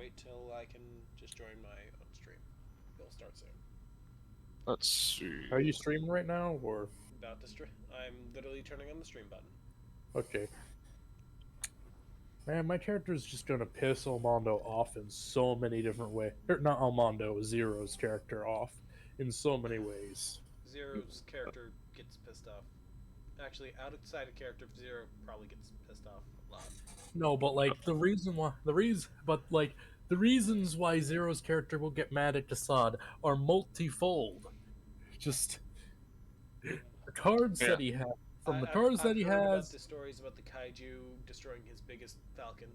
wait till I can just join my own stream. It'll start soon. Let's see. Are you streaming right now, or? About to stream. I'm literally turning on the stream button. Okay. Man, my character's just gonna piss Armando off in so many different ways. Not Armando, Zero's character off in so many ways. Zero's character gets pissed off. Actually, outside of character, Zero probably gets pissed off a lot. No, but like the reasons why Zero's character will get mad at Desaad are multifold. Just the cards that he has. From the cards that he I've heard has. about the stories about the kaiju destroying his biggest falcon.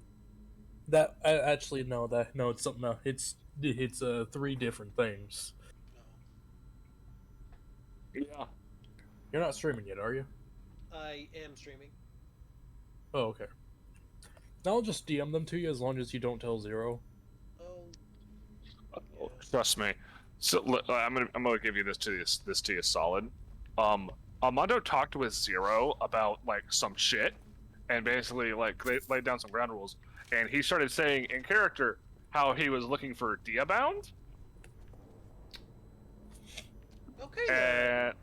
That actually no, it's something else. It's 3 different things. Yeah. You're not streaming yet, are you? I am streaming. Oh, okay. I'll just DM them to you as long as you don't tell Zero. Oh. Yeah. Trust me. So I'm gonna give you this to you solid. Armando talked with Zero about like some shit, and basically like they laid down some ground rules, and he started saying in character how he was looking for Diabound. Okay.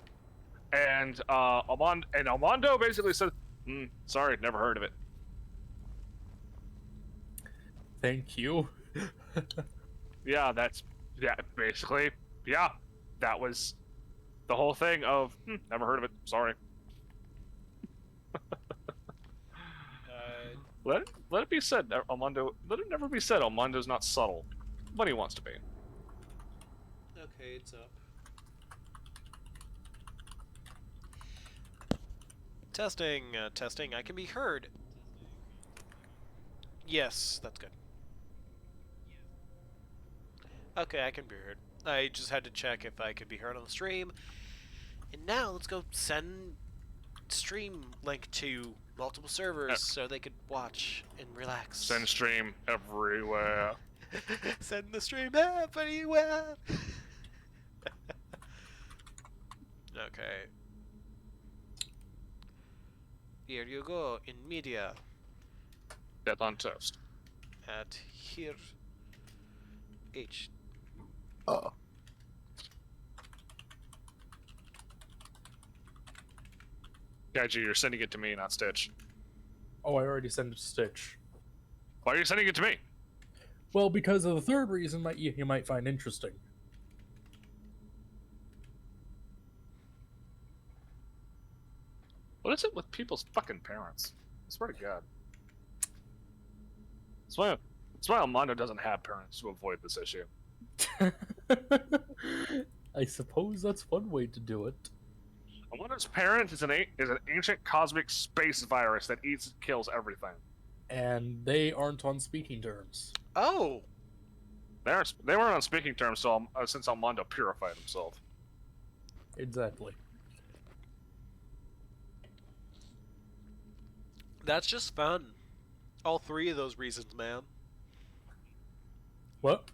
And Armando basically said, "Sorry, never heard of it." Thank you. Yeah, basically, yeah, that was the whole thing of never heard of it. Sorry. Let it be said, Armando. Let it never be said, Armando's not subtle, but he wants to be. Okay, it's up. Testing, testing. I can be heard. Yes, that's good. Okay, I can be heard. I just had to check if I could be heard on the stream. And now let's go send stream link to multiple servers so they could watch and relax. Send stream everywhere. Send the stream everywhere. Okay. Here you go in media. Death on toast. At here. H. Kaiji, you're sending it to me, not Stitch. Oh, I already sent it to Stitch. Why are you sending it to me? Well, because of the third reason you might find interesting. What is it with people's fucking parents? I swear to God. That's why Armando doesn't have parents to avoid this issue. I suppose that's one way to do it. Armando's parent is an ancient cosmic space virus that eats and kills everything. And they aren't on speaking terms. Oh! They weren't on speaking terms since Armando purified himself. Exactly. That's just fun. All 3 of those reasons, man. What?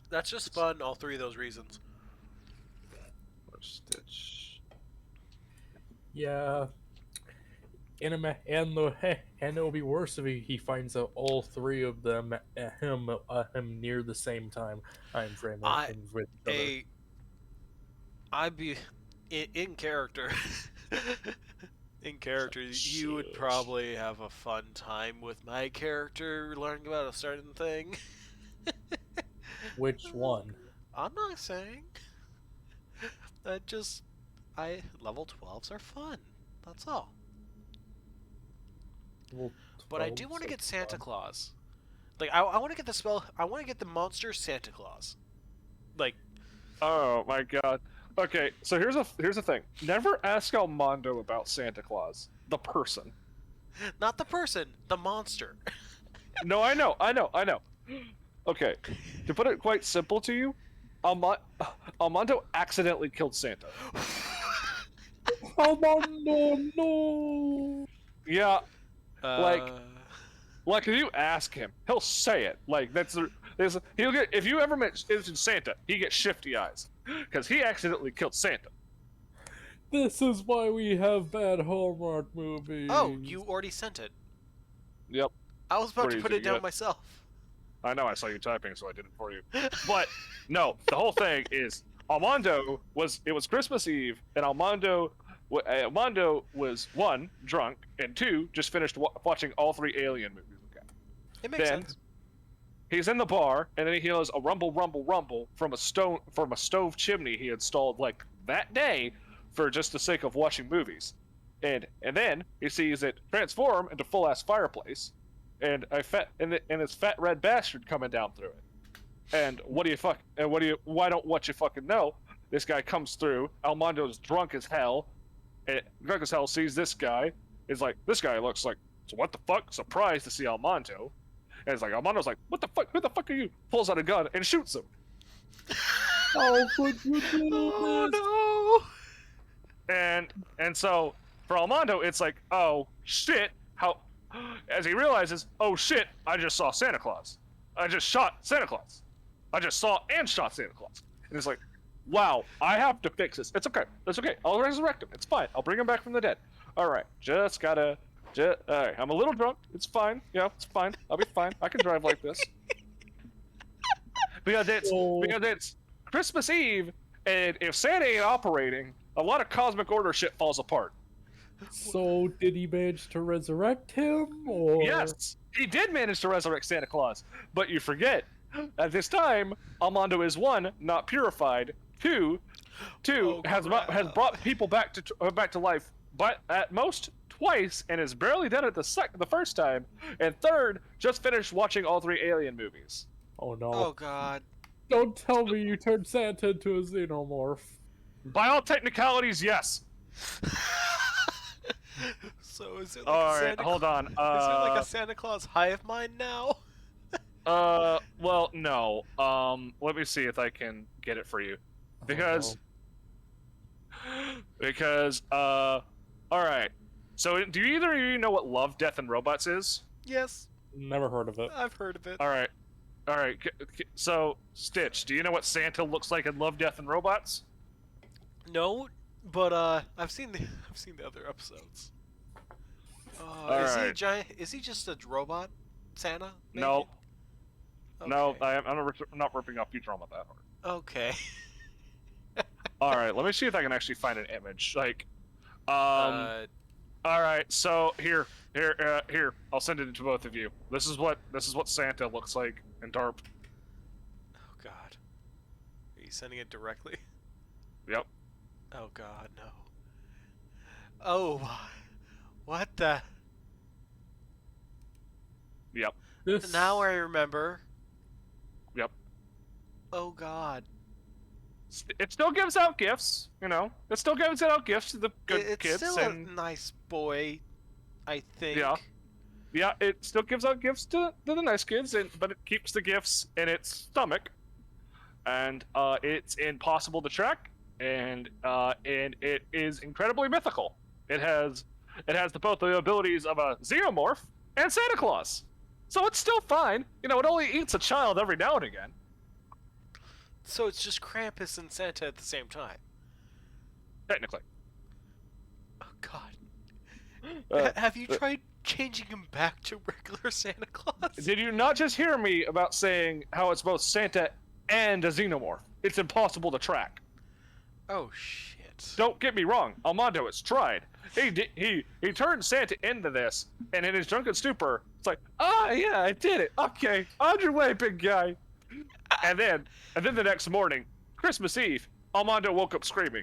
That's just fun, all 3 of those reasons. Stitch. Yeah. And it'll be worse if he finds out all 3 of them him near the same time frame. I'd be in character. In character, you would probably have a fun time with my character learning about a certain thing. Which one? I'm not saying. Level 12s are fun. That's all. Well, But I do want to get Santa Claus. Like, I want to get the spell. I want to get the monster Santa Claus. Like, oh my God. Okay, so here's the thing. Never ask Armando about Santa Claus, the person. not the person, the monster. No, I know. Okay, to put it quite simple to you, Armando accidentally killed Santa. Armando, no. Yeah, like if you ask him, he'll say it. Like he'll get, if you ever mention Santa, he gets shifty eyes because he accidentally killed Santa. This is why we have bad Hallmark movies. Oh, you already sent it. Yep. I was about to put it down myself. I know, I saw you typing, so I did it for you. But no, the whole thing is it was Christmas Eve, and Armando was one, drunk, and two, just finished watching all three Alien movies again. It makes Then sense. he's in the bar, and then he hears a rumble, rumble, rumble from a stove chimney he installed like that day for just the sake of watching movies. And then he sees it transform into full ass fireplace, and this fat red bastard coming down through it. And what you fucking know? This guy comes through. Armando's drunk as hell. And drunk as hell sees this guy. Is like, this guy looks like, so what the fuck? Surprised to see Armando. And it's like, Armando's like, what the fuck? Who the fuck are you? Pulls out a gun and shoots him. Oh, would you do Oh this? no! And so for Armando, it's like, oh shit, how? As he realizes, oh shit, I just saw Santa Claus. I just shot Santa Claus. I just saw and shot Santa Claus. And it's like, wow, I have to fix this. It's okay. It's okay. I'll resurrect him. It's fine. I'll bring him back from the dead. All right, all right. I'm a little drunk. It's fine. Yeah, it's fine. I'll be fine. I can drive like this. Because it's Christmas Eve, and if Santa ain't operating, a lot of cosmic order shit falls apart. So did he manage to resurrect him, or? Yes, he did manage to resurrect Santa Claus, but you forget, at this time, Armando is one, not purified. Two, has brought people back to life, but at most twice, and is barely done it the first time. And third, just finished watching all three Alien movies. Oh no! Oh god. Don't tell me you turned Santa into a xenomorph. By all technicalities, yes. So is it like All a right, Santa hold on. Is it like a Santa Claus hive mind now? Well, no. Let me see if I can get it for you, because, all right. So, do either of you know what Love, Death, and Robots is? Yes, Never heard of it. I've heard of it. All right. So, Stitch, do you know what Santa looks like in Love, Death, and Robots? No, but I've seen the other episodes. Is he a right. giant? Is he just a robot, Santa? Maybe? No. No, Okay. I'm not ripping off Futurama that hard. Okay. All right, let me see if I can actually find an image. Like, Uh, all right, so here, I'll send it to both of you. This is what Santa looks like in Darp. oh god. Are you sending it directly? Yep. Oh god, no. Oh, what the? Yep. This... Now I remember. Yep. Oh god. It still gives out gifts, you know. It still gives out gifts to the good It's kids. still And a nice boy, I think. yeah, it still gives out gifts to the nice kids, but it keeps the gifts in its stomach, and it's impossible to track, and it is incredibly mythical. It has both the abilities of a xenomorph and Santa Claus, so it's still fine. You know, it only eats a child every now and again. So it's just Krampus and Santa at the same time. Technically. Oh god. Uh, Have you tried changing him back to regular Santa Claus? Did you not just hear me about saying how it's both Santa and a xenomorph? It's impossible to track. Oh shit. Don't get me wrong, Armando has tried. He turned Santa into this, and in his drunken stupor, it's like, yeah, I did it. Okay, on your way, big guy. And then the next morning, Christmas Eve, Armando woke up screaming.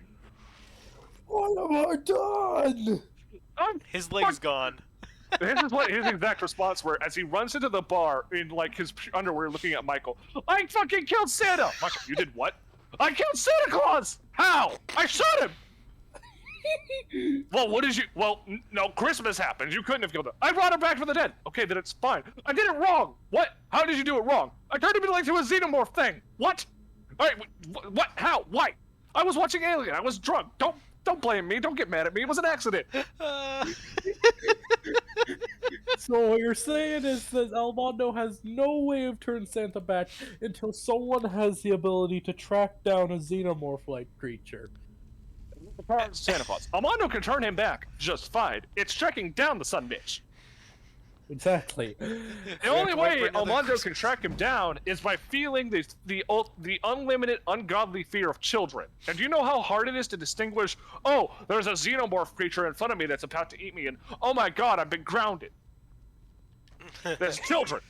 What have I done? His leg's gone. This is what his exact response were as he runs into the bar in like his underwear, looking at Michael. I fucking killed Santa. Michael, you did what? I killed Santa Claus. How? I shot him. Well, what did you? Well, no, Christmas happened. You couldn't have killed him. I brought him back from the dead. Okay, then it's fine. I did it wrong. What? How did you do it wrong? I turned him into like a xenomorph thing. What? All right, what? How? Why? I was watching Alien. I was drunk. Don't blame me. Don't get mad at me. It was an accident. So what you're saying is that Armando has no way of turning Santa back until someone has the ability to track down a xenomorph-like creature. Santa Claus. Armando can turn him back just fine. It's tracking down the son bitch. Exactly. The only way Armando can track him down is by feeling the unlimited, ungodly fear of children. And do you know how hard it is to distinguish, oh, there's a xenomorph creature in front of me that's about to eat me, and oh my god, I've been grounded. There's children.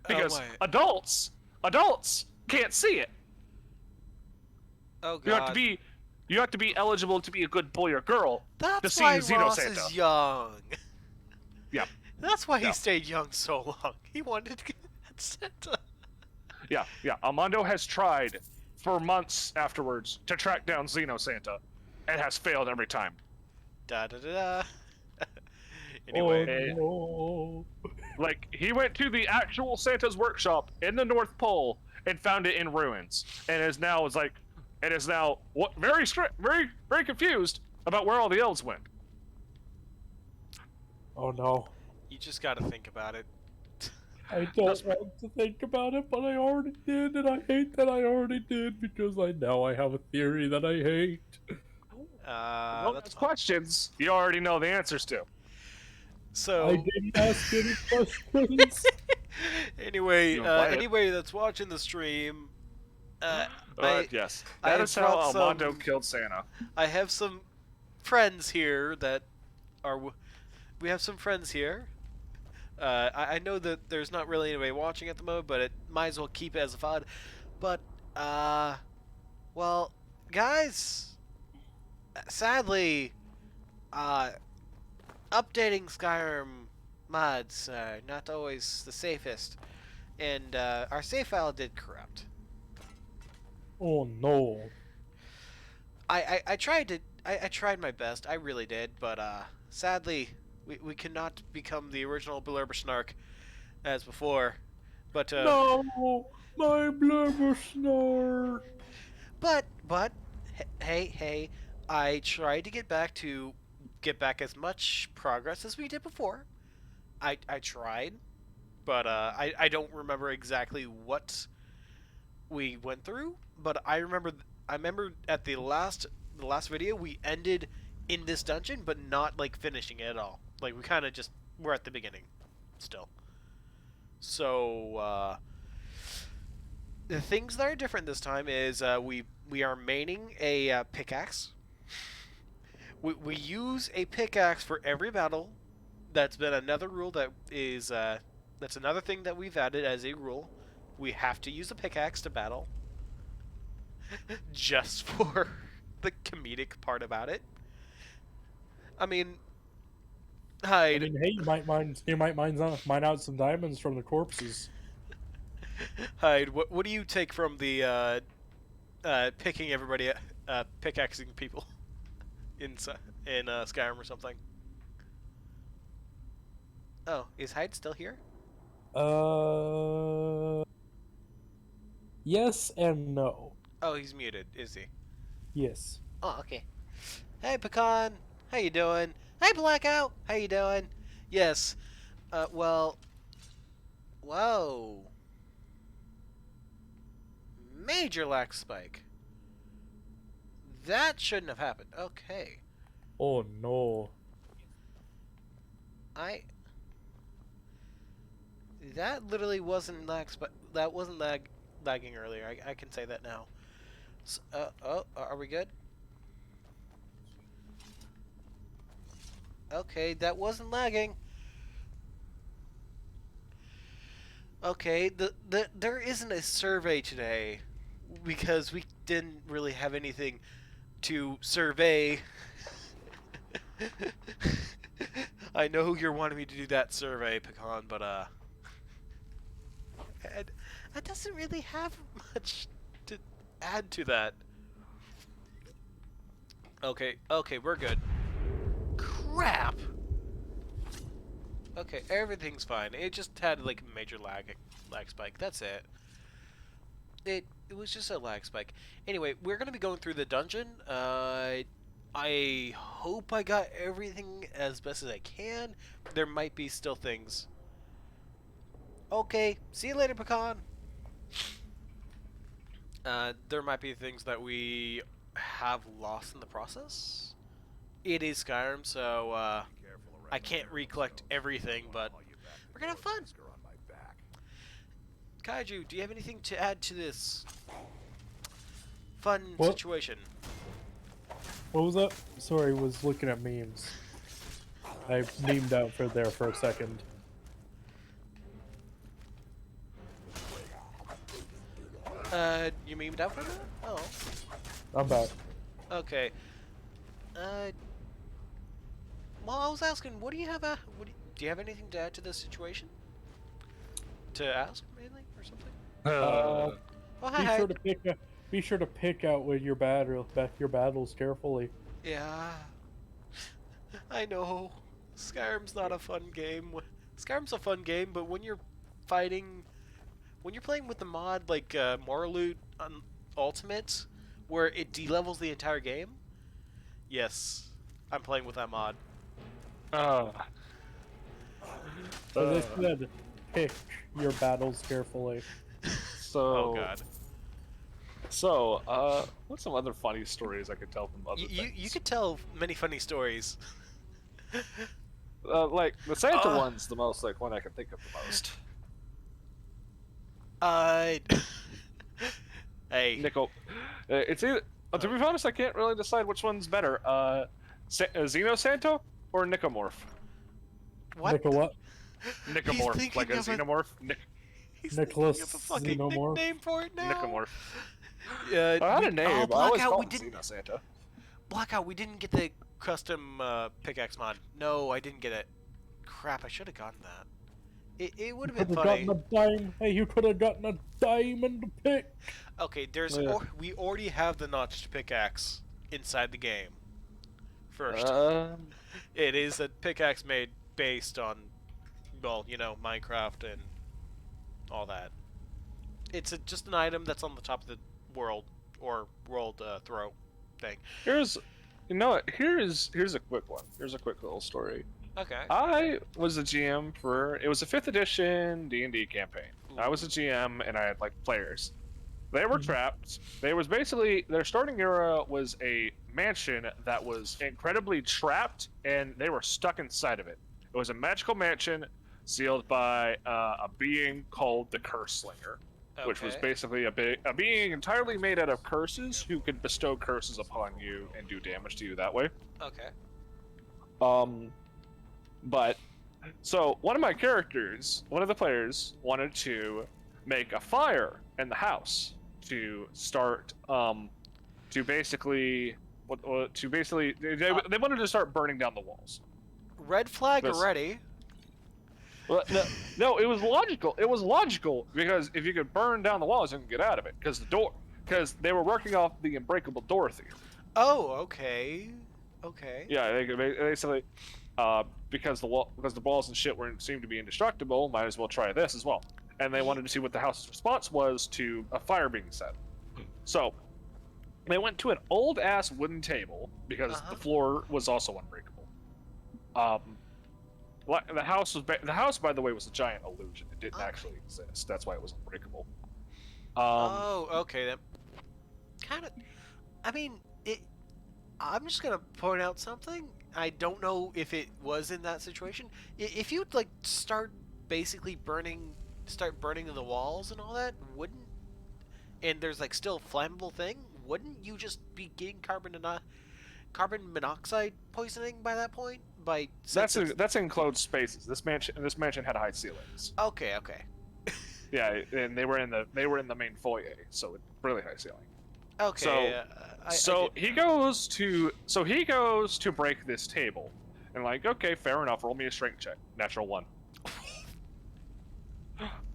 Because adults can't see it. Oh god. You have to be eligible to be a good boy or girl to That's see why Xeno Ross Santa. is young. Yeah. That's why he Yeah. stayed young so long. He wanted to get Santa. Yeah. Armando has tried for months afterwards to track down Xeno Santa, and has failed every time. Da da da da. Anyway. Oh, no. Like, he went to the actual Santa's workshop in the North Pole and found it in ruins, and is now very confused about where all the elves went. Oh no. You just gotta think about it. I don't want to think about it, but I already did, and I hate that I already did because I have a theory that I hate. Don't That's ask fine. questions you already know the answers to. So I didn't ask any questions. anyway, You invite it. anybody that's watching the stream, Yes, I that have is how brought Armando some- killed Santa. I have some friends here that are. We have some friends here. I know that there's not really anybody watching at the moment, but it might as well keep it as a VOD. But well, guys, sadly, updating Skyrim mods are not always the safest, and our save file did corrupt. Oh no. I tried to. I tried my best. I really did, but sadly, we cannot become the original Blurbersnark as before. But No, my blubber snark. but hey, I tried to get back as much progress as we did before. I tried, but I don't remember exactly what we went through. But I remember at the last video we ended in this dungeon, but not like finishing it at all. Like we kind of just were at the beginning still. So the things that are different this time is we are maining a pickaxe. We use a pickaxe for every battle. That's been another rule that's another thing that we've added as a rule. We have to use a pickaxe to battle. Just for the comedic part about it. I mean, I mean, hey, you might mine out some diamonds from the corpses. Hyde, what do you take from the picking everybody, pickaxing people in Skyrim or something? Oh, is Hyde still here? Yes and no. Oh, he's muted, is he? Yes. Oh, okay. Hey, Pecan, how you doing? Hey, Blackout, how you doing? Yes. Well. Whoa. Major lag spike. That shouldn't have happened. Okay. Oh no. That literally wasn't that wasn't lagging earlier. I can say that now. So, are we good? Okay, that wasn't lagging. Okay, there isn't a survey today because we didn't really have anything to survey. I know you're wanting me to do that survey, Pecan, but that doesn't really have much to add to that. Okay, we're good. Crap! Okay, everything's fine. It just had like a major lag spike. That's it. It was just a lag spike. Anyway, we're gonna be going through the dungeon. I hope I got everything as best as I can. There might be still things. Okay, see you later, Pecan. There might be things that we have lost in the process. It is Skyrim, so I can't recollect everything, but We're gonna have fun. Kaiju, do you have anything to add to this fun What? situation? What was that? Sorry, was looking at memes. I memed out for there for a second. You memed out for that? Oh. I'm back. Okay. Well, I was asking, what do you have do you have anything to add to this situation? To ask, mainly, or something? Uh, Oh, be hi. sure to be sure to pick out with your battles carefully. Yeah. I know. Skyrim's not a fun game. Skyrim's a fun game, but when you're playing with the mod like Morloot on Ultimate, where it delevels the entire game, yes, I'm playing with that mod. So they said, pick your battles carefully. So, Oh god. So, what's some other funny stories I could tell from other You things? could tell many funny stories. Like the Santa one's the most like one I can think of the most. Hey. Nickel, it's either. To be honest, I can't really decide which one's better. Xeno Santo or Nicomorph? What? Nickel what? Nicomorph, thinking like a of a- xenomorph. He's Nicholas thinking of a fucking Xenomorph. nickname for it now. Nicomorph. Yeah, I had a name. I always Blackout, called we him didn't. Xeno Santa. Blackout, we didn't get the custom pickaxe mod. No, I didn't get it. Crap, I should have gotten that. It would have Could been have funny. gotten a dime. Hey, you could have gotten a diamond pick. Okay, Yeah. we already have the notched pickaxe inside the game. First, it is a pickaxe made based on, well, you know, Minecraft and all that. It's just an item that's on the top of the world or world throw thing. Here's, you know what? Here's a quick one. Here's a quick little story. Okay. I was a GM for it was a 5th edition D&D campaign. I was a GM and I had like players. They were trapped. They was basically their starting era was a mansion that was incredibly trapped and they were stuck inside of it. It was a magical mansion sealed by a being called the Curse Slinger, which was Okay. basically a being entirely made out of curses who could bestow curses upon you and do damage to you that way. Okay. But so one of my characters, one of the players, wanted to make a fire in the house to start they wanted to start burning down the walls. Red flag This- already. Well, no, it was logical. It was logical because if you could burn down the walls, you can get out of it because they were working off the unbreakable door theory. Oh, okay. Okay. Yeah, they could basically because the walls and shit seemed to be indestructible. Might as well try this as well. And they wanted to see what the house's response was to a fire being set. So they went to an old ass wooden table because the floor was also unbreakable. The house, by the way, was a giant illusion. It didn't actually exist. That's why it was unbreakable. Oh, okay. Then. Kind of. I mean, I'm just gonna point out something. I don't know if it was in that situation. If you'd like start burning the walls and all that, and there's like still a flammable thing, wouldn't you just be getting carbon monoxide poisoning by that point? That's in enclosed spaces. This mansion had high ceilings. Okay. Yeah, and they were in the main foyer, so it's really high ceiling. Okay. He goes to break this table, and like, okay, fair enough. Roll me a strength check. Natural 1.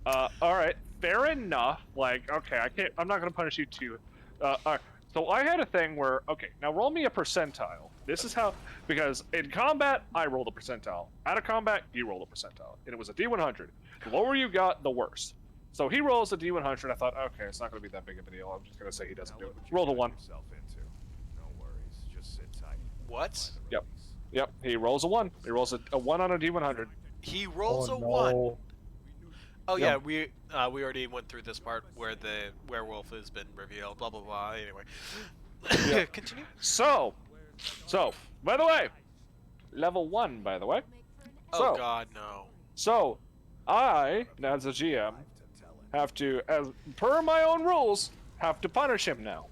All right, fair enough. Like, okay, I'm not gonna punish you too. All right. So I had a thing where, okay, now roll me a percentile. This is how, because in combat I rolled a percentile. Out of combat, you rolled a percentile, and it was a D100. The lower you got, the worse. So he rolls a D100. I thought, okay, it's not going to be that big of a deal. I'm just going to say he doesn't do it. Roll the 1. What? Yep. He rolls a 1. He rolls a 1 on a D100. He rolls Oh, a 1. no. Oh Yep. yeah, we already went through this part where the werewolf has been revealed. Blah blah blah. Anyway, Yeah. continue. So, by the way, level 1, by the way. Oh So- God, no. So, I, as a GM, have to, as per my own rules, have to punish him now.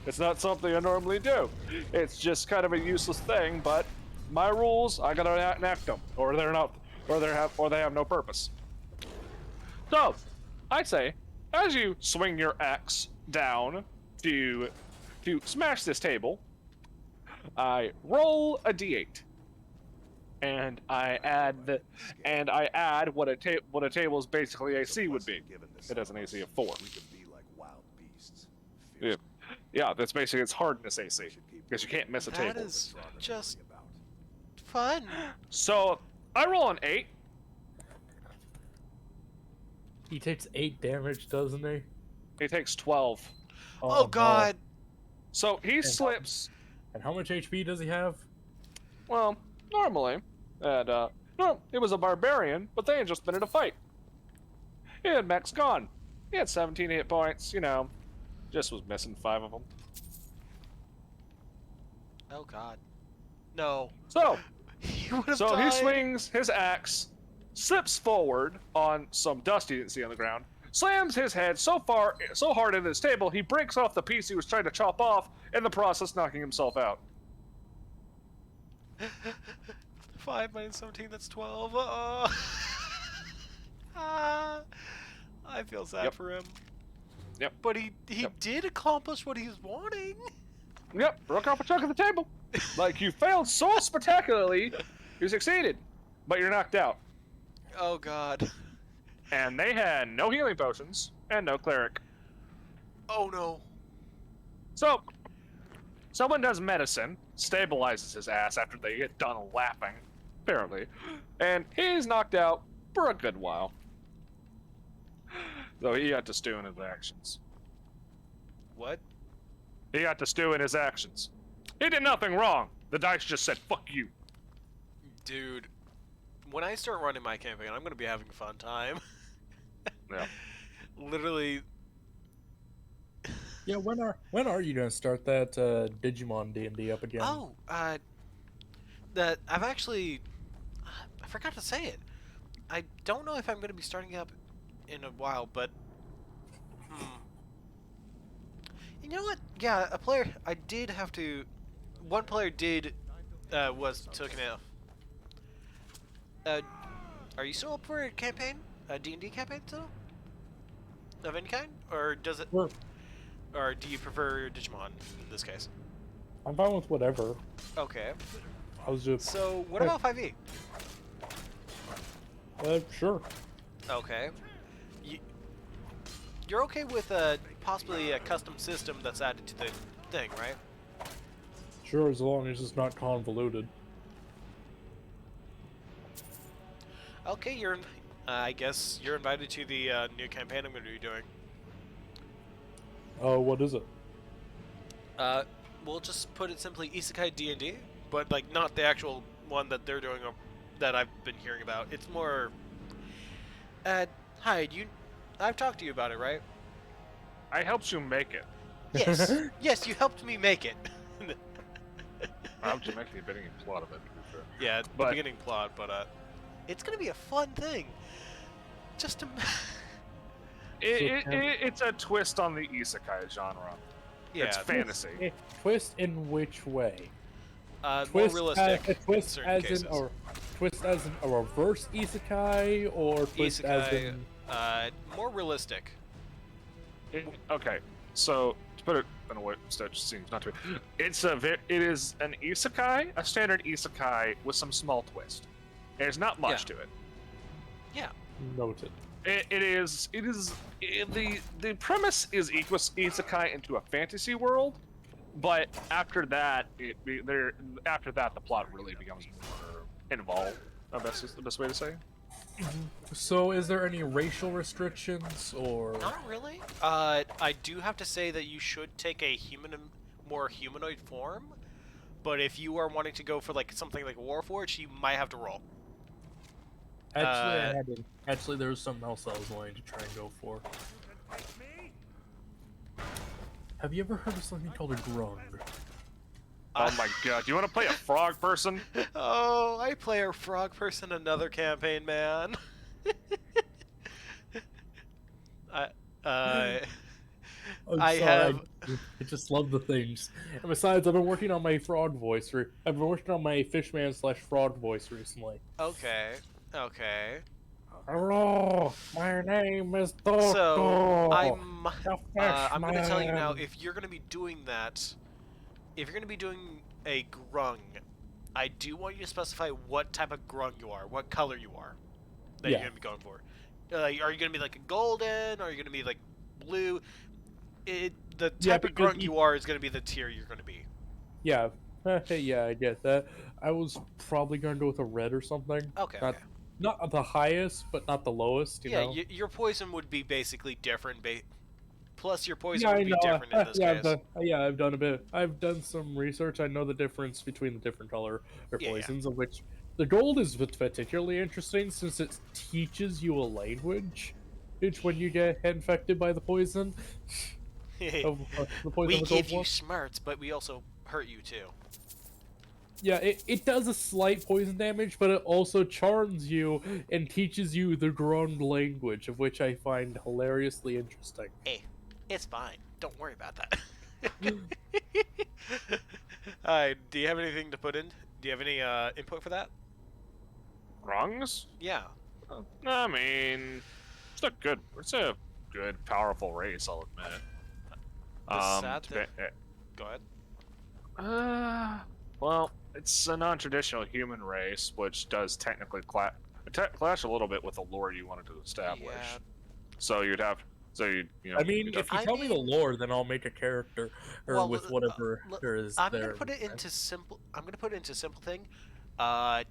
It's not something I normally do. It's just kind of a useless thing, but my rules, I gotta enact them, or they're not, or they have no purpose. So, I say, as you swing your axe down to smash this table, I roll a d8, and I add what a table's basically AC would be. It has an AC of 4. Yeah, that's basically its hardness AC, because you can't miss a table. That is just fun. So I roll an 8. He takes 8 damage, doesn't he? He takes 12. Oh, no. God. So he slips. And how much HP does he have? Well, normally, and no, he was a barbarian, but they had just been in a fight. He had mechs gone. He had 17 hit points. You know, just was missing 5 of them. Oh, God. No. So He would have So died. he swings his axe, slips forward on some dust he didn't see on the ground, slams his head so hard into this table, he breaks off the piece he was trying to chop off, in the process knocking himself out. 5 minus 17, that's 12. I feel sad Yep. for him. Yep. But he Yep. did accomplish what he was wanting. Yep, broke off a chunk of the table. Like, you failed so spectacularly, you succeeded, but you're knocked out. Oh, God. And they had no healing potions, and no cleric. Oh, no. So, someone does medicine, stabilizes his ass after they get done laughing, apparently, and he's knocked out for a good while. Though he got to stew in his actions. What? He got to stew in his actions. He did nothing wrong. The dice just said, fuck you. Dude, when I start running my campaign, I'm going to be having a fun time. Yeah. Literally. Yeah, when are you gonna start that Digimon D&D up again? Oh, that I've actually, I forgot to say it. I don't know if I'm going to be starting up in a while, but you know what? Yeah, a player. I did have to. One player did was taken off. Are you still up for a campaign? A D&D campaign still? Of any kind, or does it? Sure. Or do you prefer Digimon in this case? I'm fine with whatever. Okay. I was just So what about 5e? sure. Okay. You're okay with possibly a custom system that's added to the thing, right? Sure, as long as it's not convoluted. Okay, I guess you're invited to the new campaign I'm going to be doing. Oh, what is it? We'll just put it simply Isekai D&D, but like not the actual one that they're doing that I've been hearing about. It's more. Hi, I've talked to you about it, right? I helped you make it. Yes, yes, you helped me make it. I helped you make the beginning plot of it, to be fair. Yeah, the But- beginning plot, but it's gonna be a fun thing. Just to. It's a twist on the isekai genre. Yeah, It's fantasy. Twist in which way? more Twist realistic. a in twist certain as cases. in or twist as in a reverse isekai, or twist as Isekai, in more realistic. Okay, so to put it in a way that just seems not to be, it is an isekai, a standard isekai with some small twist. There's not much to it. Yeah. noted. The premise is equals isekai into a fantasy world, but after that the plot really becomes more involved. I guess is the best way to say. So, is there any racial restrictions, or Not really. I do have to say that you should take a more humanoid form, but if you are wanting to go for like something like Warforged, you might have to roll. actually, there was something else I was wanting to try and go for. Have you ever heard of something called a grung? Oh my god, do you want to play a frog person? Oh, I play a frog person another campaign, man. I, uh, I'm I sorry, have. I just love the things. And besides, I've been working on my fraud voice. I've been working on my fishman slash fraud voice recently. Okay. Okay. Hello, my name is So Toto, I'm. the I'm gonna tell you now. fishman. If you're gonna be doing that, if you're gonna be doing a grung, I do want you to specify what type of grung you are, what color you are that you're Yeah, gonna be going for. Are you gonna be like a golden? Are you gonna be like blue? The yeah, type of because grung you are is gonna be the tier you're gonna be. yeah, yeah, I get that. I was probably gonna go with a red or something. Okay. Okay. Not the highest, but not the lowest. You Yeah, know. your poison would be basically different. Plus, your Yeah, poison I would be know. different in this Yeah, I've case. done. Yeah, I've done a bit. I've done some research. I know the difference between the different color or Yeah, poisons, of which the gold is particularly interesting since it teaches you a language. It's when you get infected by the poison yeah. of the poison We of the gold give you one. smarts, but we also hurt you too. Yeah, it does a slight poison damage, but it also charms you and teaches you the Grung language, of which I find hilariously interesting. Hey, it's fine. Don't worry about that. Do you have anything to put in? Do you have any input for that? Rungs? Yeah. I mean, it's a good, powerful race. I'll admit. The sad thing. Dep- Go ahead. well, it's a non-traditional human race, which does technically clash a little bit with the lore you wanted to establish. Yeah. So you'd have, so you know, I mean, you'd have if you I tell me the mean, lore, then I'll make a character or well, with whatever l- there is I'm gonna there. put it into simple. I'm gonna put it into simple thing. Uh,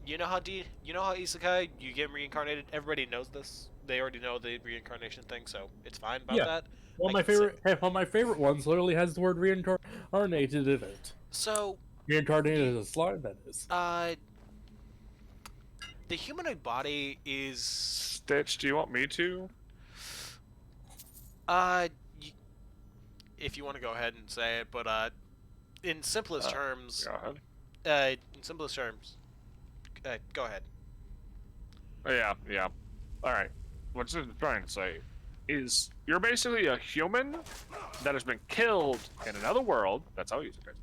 you know how isekai you get reincarnated. Everybody knows this. They already know the reincarnation thing, so it's fine about Yeah, that. one I of my can say. one of my favorite ones literally has the word reincarnated in it. So, Reincarnated you, as a slime, that is. uh, the humanoid body is, Stitch. Do you want me to? uh, y if you want to go ahead and say it, but in simplest Uh, terms, Go ahead. in simplest terms, go ahead. Yeah, yeah. All right. What I'm trying to say is you're basically a human that has been killed in another world. That's how isekais work.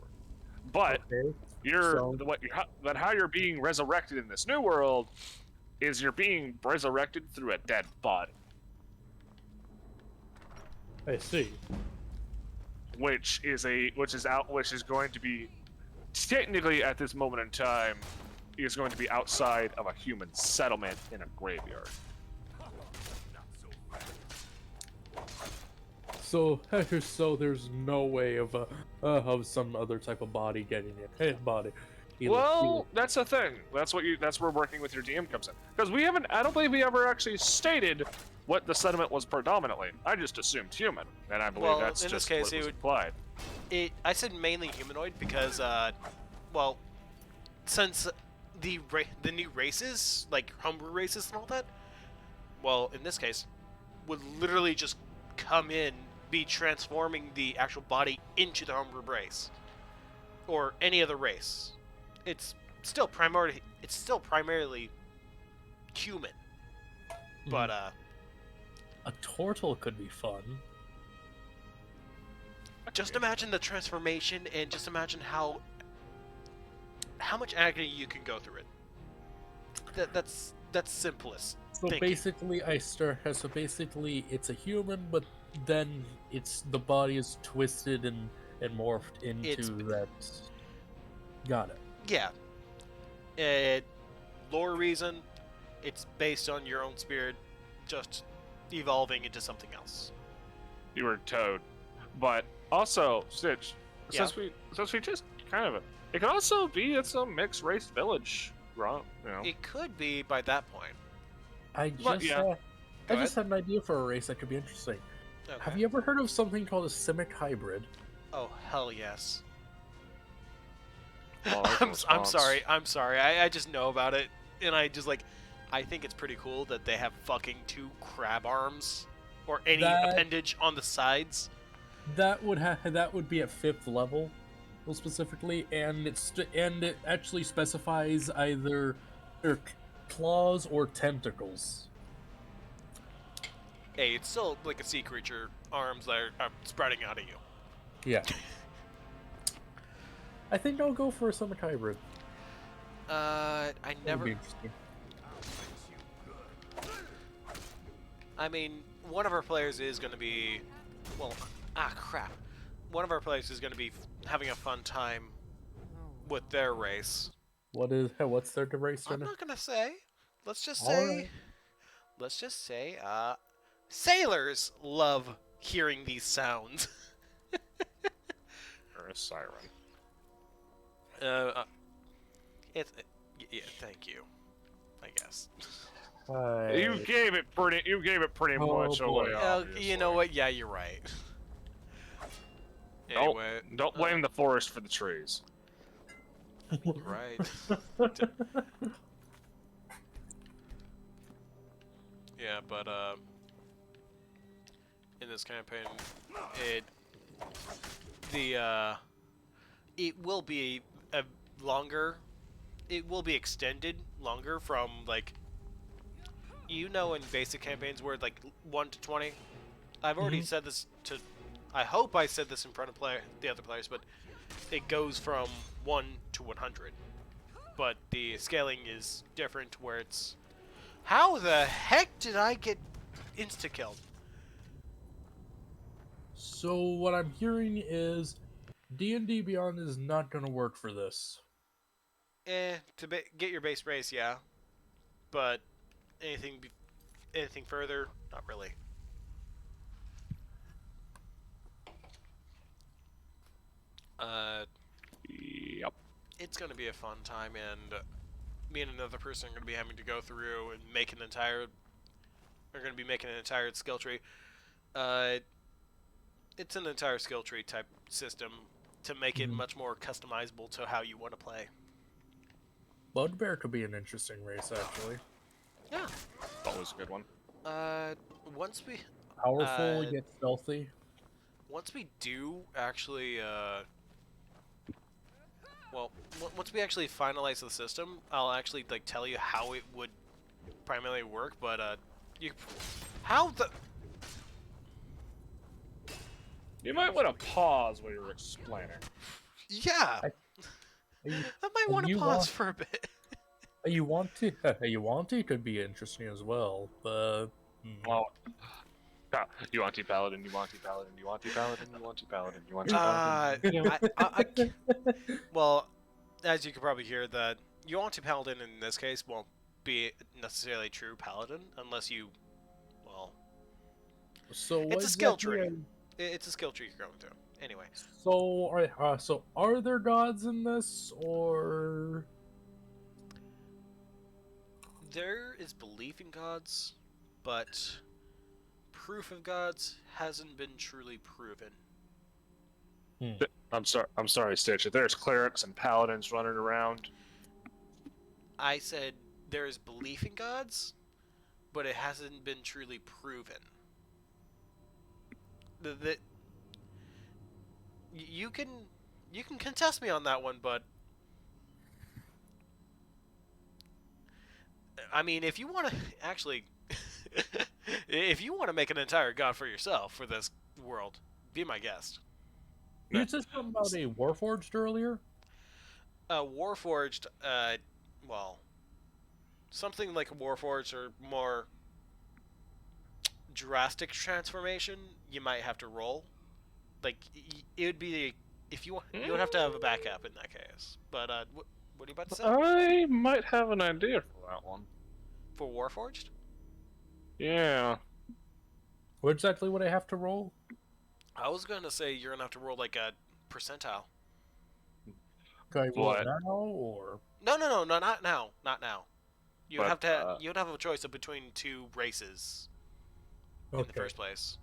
But Okay, you're so that how you're being resurrected in this new world is you're being resurrected through a dead body, I see. which is going to be technically at this moment in time is going to be outside of a human settlement in a graveyard. So, so there's no way of some other type of body getting it. Hey, body. Well, that's the thing. That's where working with your DM comes in. Because I don't believe we ever actually stated what the settlement was predominantly. I just assumed human, and I believe Well, that's in this just case, what it was would. implied. I said mainly humanoid because, well, since the new races, like homebrew races and all that, well, in this case, would literally just come in, be transforming the actual body into the homebrew race, or any other race. It's still primarily human, but a turtle could be fun. just imagine the transformation and just imagine how much agony you can go through it. That's simplest So thinking. basically, So basically, it's a human, but then the body is twisted and morphed into that. Got it. Yeah. Lore reason, it's based on your own spirit just evolving into something else. You were Toad, but also Stitch. Yeah. Since we just kind of it could also be it's a mixed race village, wrong? You know. It could be by that point. I But, just yeah. Go I just had an idea for a race that could be interesting. Okay. Have you ever heard of something called a simic hybrid? Oh hell yes. Well, that's a I'm response. sorry. I'm sorry. I just know about it, and I think it's pretty cool that they have fucking 2 crab arms or any appendage on the sides. That would be at 5th level, well, specifically, and it actually specifies either their claws or tentacles. hey, it's still like a sea creature, arms that are spreading out of you. Yeah. I think I'll go for a Summit Hybrid. I That would never. be interesting. I mean, one of our players is going to be, well, crap. One of our players is going to be having a fun time with their race. What's their race? I'm not going to say. Let's just All say. right. Let's just say. Sailors love hearing these sounds. Or a siren. It's. Yeah, thank you. I guess. You gave it pretty Oh, much boy. away. You know obviously. what? Yeah, you're right. Don't Anyway, don't blame the forest for the trees. you're right. Yeah, but in this campaign, it will be a longer. It will be extended longer from like, in basic campaigns where like 1 to 20. I've already said this to. I hope I said this in front of the other players, but it goes from 1 to 100. But the scaling is different, where it's. How the heck did I get insta-killed? So what I'm hearing is D&D Beyond is not going to work for this. Get your base race, yeah. But anything further, not really. Yep. It's gonna be a fun time, and me and another person are gonna be having to go through and make an entire. We're gonna be making an entire skill tree. It's an entire skill tree type system to make it much more customizable to how you want to play. Bugbear could be an interesting race, actually. Yeah. Always a good one. Once we Powerful yet stealthy. once we do actually once we actually finalize the system, I'll actually like tell you how it would primarily work. But You might want to pause while you're explaining. yeah. I might want to pause for a bit. You want to could be interesting as well, but Well, you paladin, you want paladin, you want paladin, you want paladin, you want paladin. Well, as you can probably hear, that Yuan-Ti Paladin in this case won't be necessarily true Paladin unless you, well, so it's a skill tree. It's a skill tree you're going through. Anyway. So are there gods in this, or There is belief in gods, but proof of gods hasn't been truly proven. I'm sorry, Stitch. If there's clerics and paladins running around, I said there is belief in gods, but it hasn't been truly proven. You can contest me on that one, but I mean, if you want to actually, if you want to make an entire god for yourself for this world, be my guest. you said something about a Warforged earlier? Warforged, well, something like a Warforged or more drastic transformation, you might have to roll. Like, it would be, if you would have to have a backup in that case. But, what are you about to say? I might have an idea for that one. For Warforged? Yeah. What exactly would I have to roll? I was going to say you're going to have to roll, like, a percentile. Can I roll What? it now, or No, not now. Not now. You'd But, have you'd have a choice of between two races in the first place.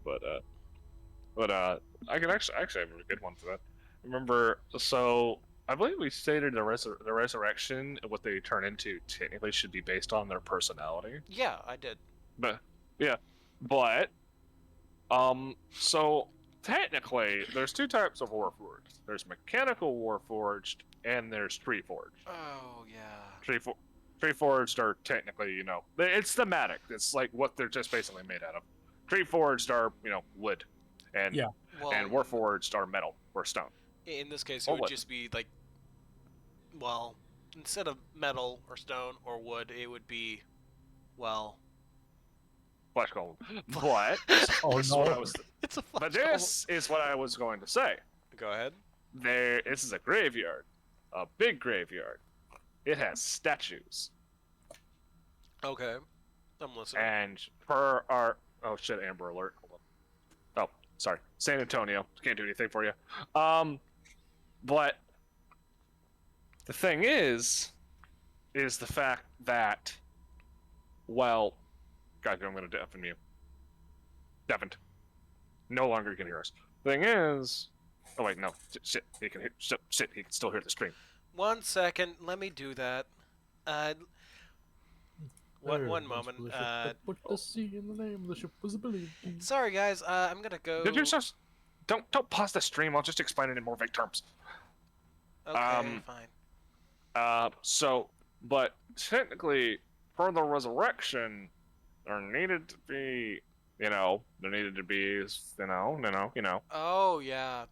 But I can actually have a good one for that. Remember, so I believe we stated the resurrection, what they turn into, technically should be based on their personality. Yeah, I did. But yeah, but so technically, there's two types of Warforged. There's mechanical Warforged and there's Tree Forged. Oh, yeah. Tree forged are technically, it's thematic. It's like what they're just basically made out of. Tree forged are, wood, and Yeah. Well, and war forged are metal or stone in this case, it or would wood. just be like, well, instead of metal or stone or wood, it would be, well, Flesh golem. But Oh this is what I no. was. it's a But flesh golem. this is what I was going to say. Go ahead. This is a graveyard, a big graveyard. It has statues, Okay, I'm listening. and per our oh shit, Amber Alert. Hold on. Oh, sorry, San Antonio. Can't do anything for you. But the thing is the fact that, well, God, I'm going to deafen you. Deafened. No longer can hear us. Thing is, oh wait, no, shit, he can hear. Shit, he can still hear the stream. 1 second, let me do that. One There moment. was the ship that put to sea, and the name of the ship was Billy. Sorry guys, I'm gonna go. Did you just don't pause the stream? I'll just explain it in more vague terms. Okay, fine. But technically, for the resurrection, there needed to be, Oh yeah.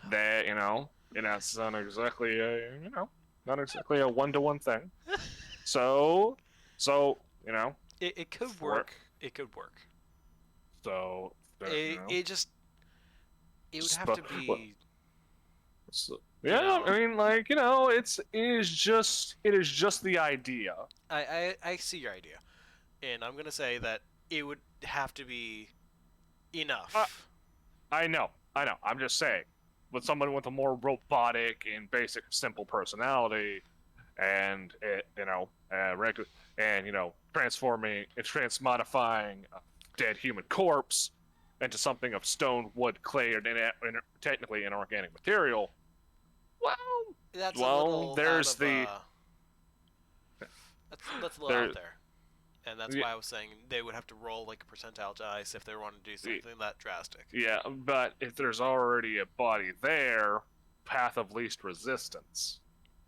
that, and that's not exactly not exactly a one-to-one thing. So, It could For- work. It could work. so, It just. It would Just have to bu- what- be. so You yeah, know. I mean, it is just the idea. I see your idea, and I'm gonna say that it would have to be enough. I know. I'm just saying, with someone with a more robotic and basic, simple personality, and transmodifying a dead human corpse into something of stone, wood, clay, or technically inorganic material. Well, That's well, a little there's out of, the- that's a little there- out there, and that's Yeah. why I was saying they would have to roll like a percentile dice if they want to do something that drastic. Yeah, but if there's already a body there, path of least resistance.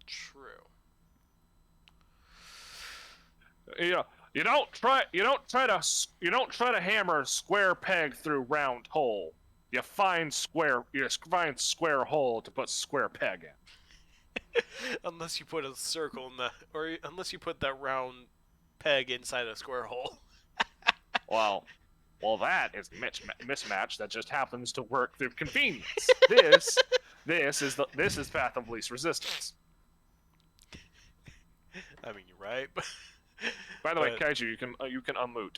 True. You don't try to hammer square peg through round hole. You find square hole to put square peg in. Unless you put a circle in the, or unless you put that round peg inside a square hole. Well, that is mismatch that just happens to work through convenience. This is path of least resistance. I mean, you're right. But, By the way, Kaiju, you can unmute,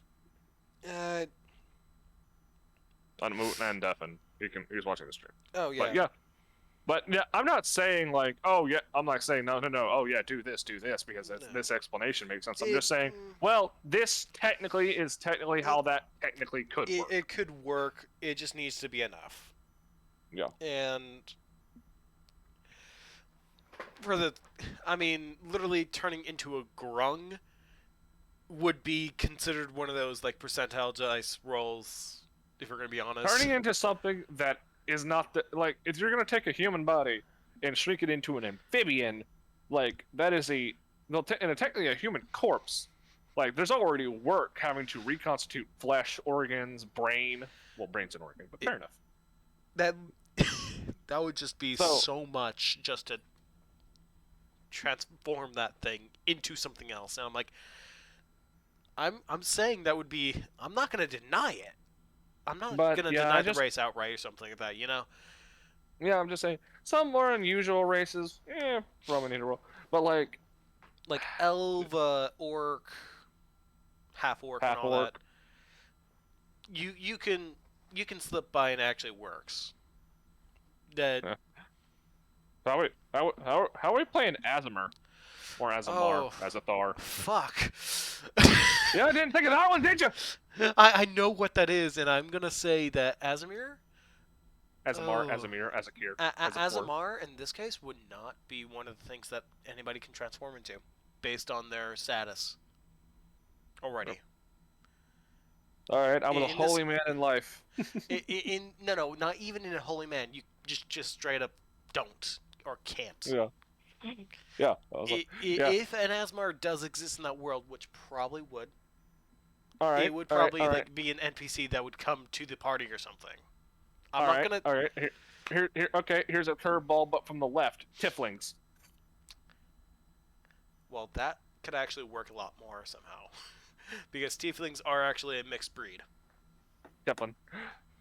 unmute and deafen. He's watching the stream. oh yeah. But yeah, I'm not saying like, oh yeah, I'm not saying no, oh yeah, do this because No. this explanation makes sense. I'm It- just saying, well, this technically how that technically could work. It could work. It just needs to be enough. Yeah. And literally turning into a grung would be considered one of those like percentile dice rolls, if we're gonna be honest. Turning into something that is not like, if you're gonna take a human body and shrink it into an amphibian, like that is technically a human corpse. Like there's already work having to reconstitute flesh, organs, brain. Well, brain's an organ, but fair enough. That that would just be So- so much just to transform that thing into something else. And I'm like, I'm saying that would be. I'm not gonna deny it. I'm not But, gonna yeah, deny I the just- race outright or something like that. You know. Yeah, I'm just saying some more unusual races. Roman need a roll, but like Like Elva, orc, half orc, and half all orc. that. You can slip by and it actually works. That Yeah. How are we playing Azamir or Azamar, Oh. Azathar? fuck. Yeah, I didn't think of that one, did you? I know what that is, and I'm gonna say that Azamir, Azamar, Oh. Azamir, Azakir, Azamar in this case would not be one of the things that anybody can transform into, based on their status. Already. All right, I'm a In this- holy man in life. No, not even in a holy man. You just straight up don't or can't. Yeah. Yeah, I was like, yeah. If an Asmar does exist in that world, which probably would, All right, it would all right, probably all right, like be an NPC that would come to the party or something. I'm all not right, gonna. all right. Here. Okay, here's a curveball, but from the left. Tieflings. Well, that could actually work a lot more somehow, because tieflings are actually a mixed breed. Tieflin.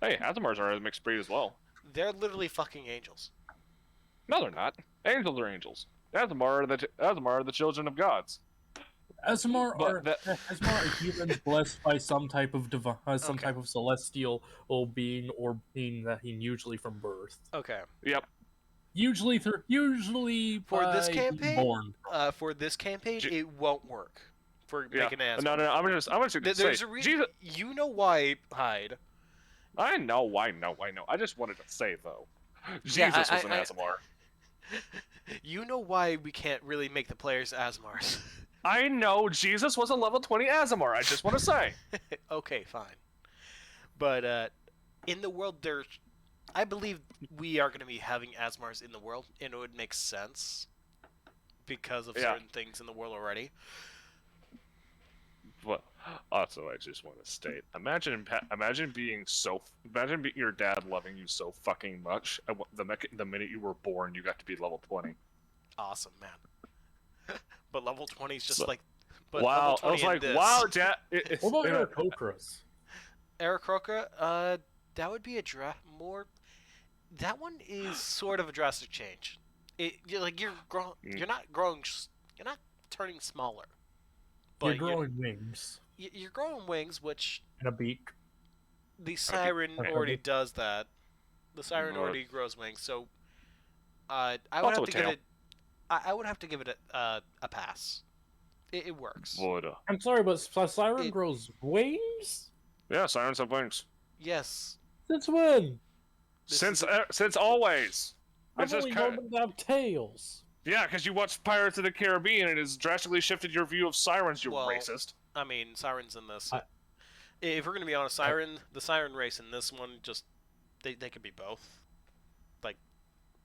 Hey, Azamars are a mixed breed as well. They're literally fucking angels. No, they're not. Angels are angels. Azamar are the children of gods. Asmar But that, are humans blessed by some type of some Okay. type of celestial being or being that he usually from birth. Okay. yep. Usually For this by being campaign, born. J- it won't work for Yeah. making Asmar. No. I'm just gonna say. There's a reason. Jesus. You know why, Hyde. I know. I just wanted to say though. Yeah, Jesus was an Azamar. You know why we can't really make the players Asmars. I know Jesus was a level 20 Azamar. I just want to say. Okay, fine. But in the world, I believe we are going to be having Asmars in the world, and it would make sense because of Yeah. certain things in the world already. But also, I just want to state: imagine being your dad loving you so fucking much. The minute you were born, you got to be level 20. Awesome, man. But level 20 is just So- like. But Wow, level 20 I was in like, this. wow, dad. What about Aarakocras? Aarakocra, that would be more. That one is sort of a drastic change. You're not growing. You're not turning smaller. You're growing wings You're growing wings, which and a beak. the siren Okay. already does that. The siren But- already grows wings, so I would Also have a to give tail. it. I would have to give it a pass. It works. Would, I'm sorry, but Siren It- grows wings? yeah, sirens have wings. Yes. Since when? This Since is since always. I've It's just only kinda- known them to have tails. Yeah, because you watched Pirates of the Caribbean and it has drastically shifted your view of sirens. You Well, racist. I mean, sirens in this. I- If we're gonna be honest, the siren race in this one just they could be both. Like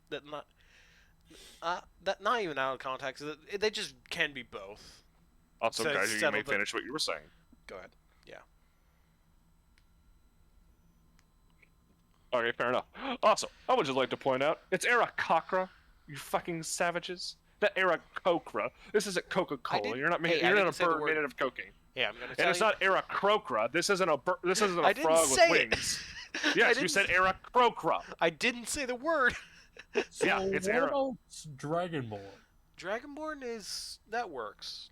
that not even out of context. They just can be both. Also, so guys, you settle may the- finish what you were saying. Go ahead. Yeah. Okay, fair enough. Also, I would just like to point out, it's Aarakocra, you fucking savages. Not Aarakocra. This isn't Coca-Cola. didn't- You're not hey, I you're not didn't a say the bird word. made out of cocaine. Yeah, I'm gonna And tell it's you. not Aarakocra. This isn't a I didn't frog with say it. wings. I Yes, you didn't said s- Aarakocra. I didn't say the word. So Yeah, it's what Aara. about Dragonborn? Dragonborn that works.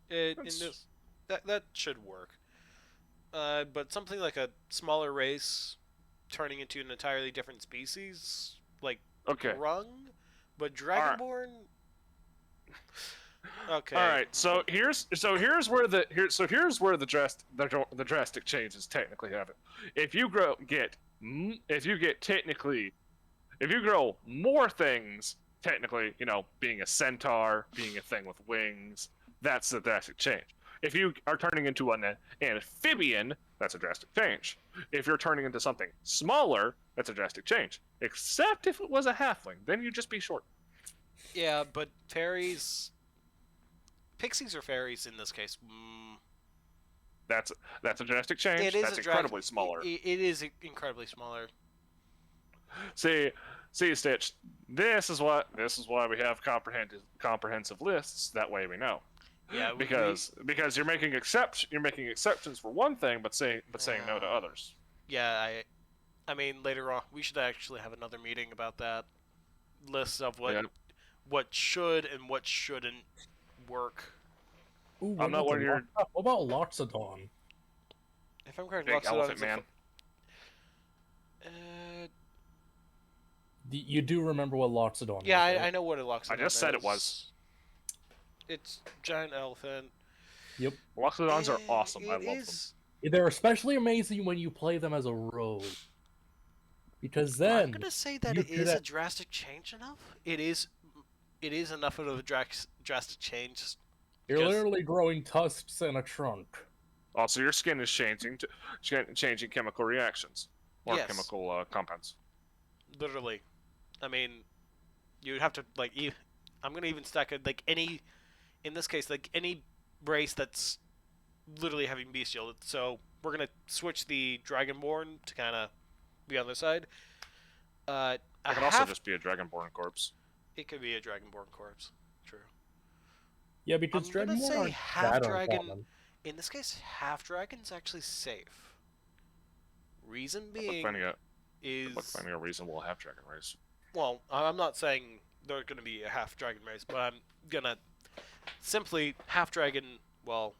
That's- That should work. But something like a smaller race turning into an entirely different species, like Okay. Grung, but right. Dragonborn. Okay. All right. So here's where the drastic changes technically happen. If you grow more things, technically, being a centaur, being a thing with wings, that's the drastic change. If you are turning into an amphibian, that's a drastic change. If you're turning into something smaller, that's a drastic change. Except if it was a halfling, then you'd just be short. Yeah, but fairies. Pixies or fairies in this case? That's a drastic change. It is That's a incredibly smaller. It is incredibly smaller. See, Stitch. This is why we have comprehensive lists. That way we know. Yeah, Because you're making exceptions for one thing, but saying no to others. Yeah, I mean later on we should actually have another meeting about that list of what should and what shouldn't work. Ooh, I'm not one of your What about Loxodon? If I'm correct, big Loxodon elephant is a man. You do remember what Loxodon Yeah, is, I right? know what a Loxodon I just said it is. was. It's giant elephant. Yep. Loxodons are awesome. I It love them. is- They're especially amazing when you play them as a rogue. Because I'm then gonna say that you it could is a have- drastic change enough. It is enough of a drastic change. you're because- literally growing tusks and a trunk. Also, your skin is changing chemical reactions or Yes. chemical compounds. Literally, I mean, you'd have to I'm gonna even stack it like any, in this case, like any race that's literally having bestial. So we're gonna switch the Dragonborn to kind of be on their side. A It could also half. just be a Dragonborn corpse. It could be a Dragonborn corpse. True. Yeah, because I'm gonna Dragonborn say aren't half that dragon. uncommon. In this case, half dragon's actually safe. Reason Good luck being finding a is finding a reasonable half dragon race. well, I'm not saying they're gonna be a half dragon race, but I'm gonna simply half dragon. Well,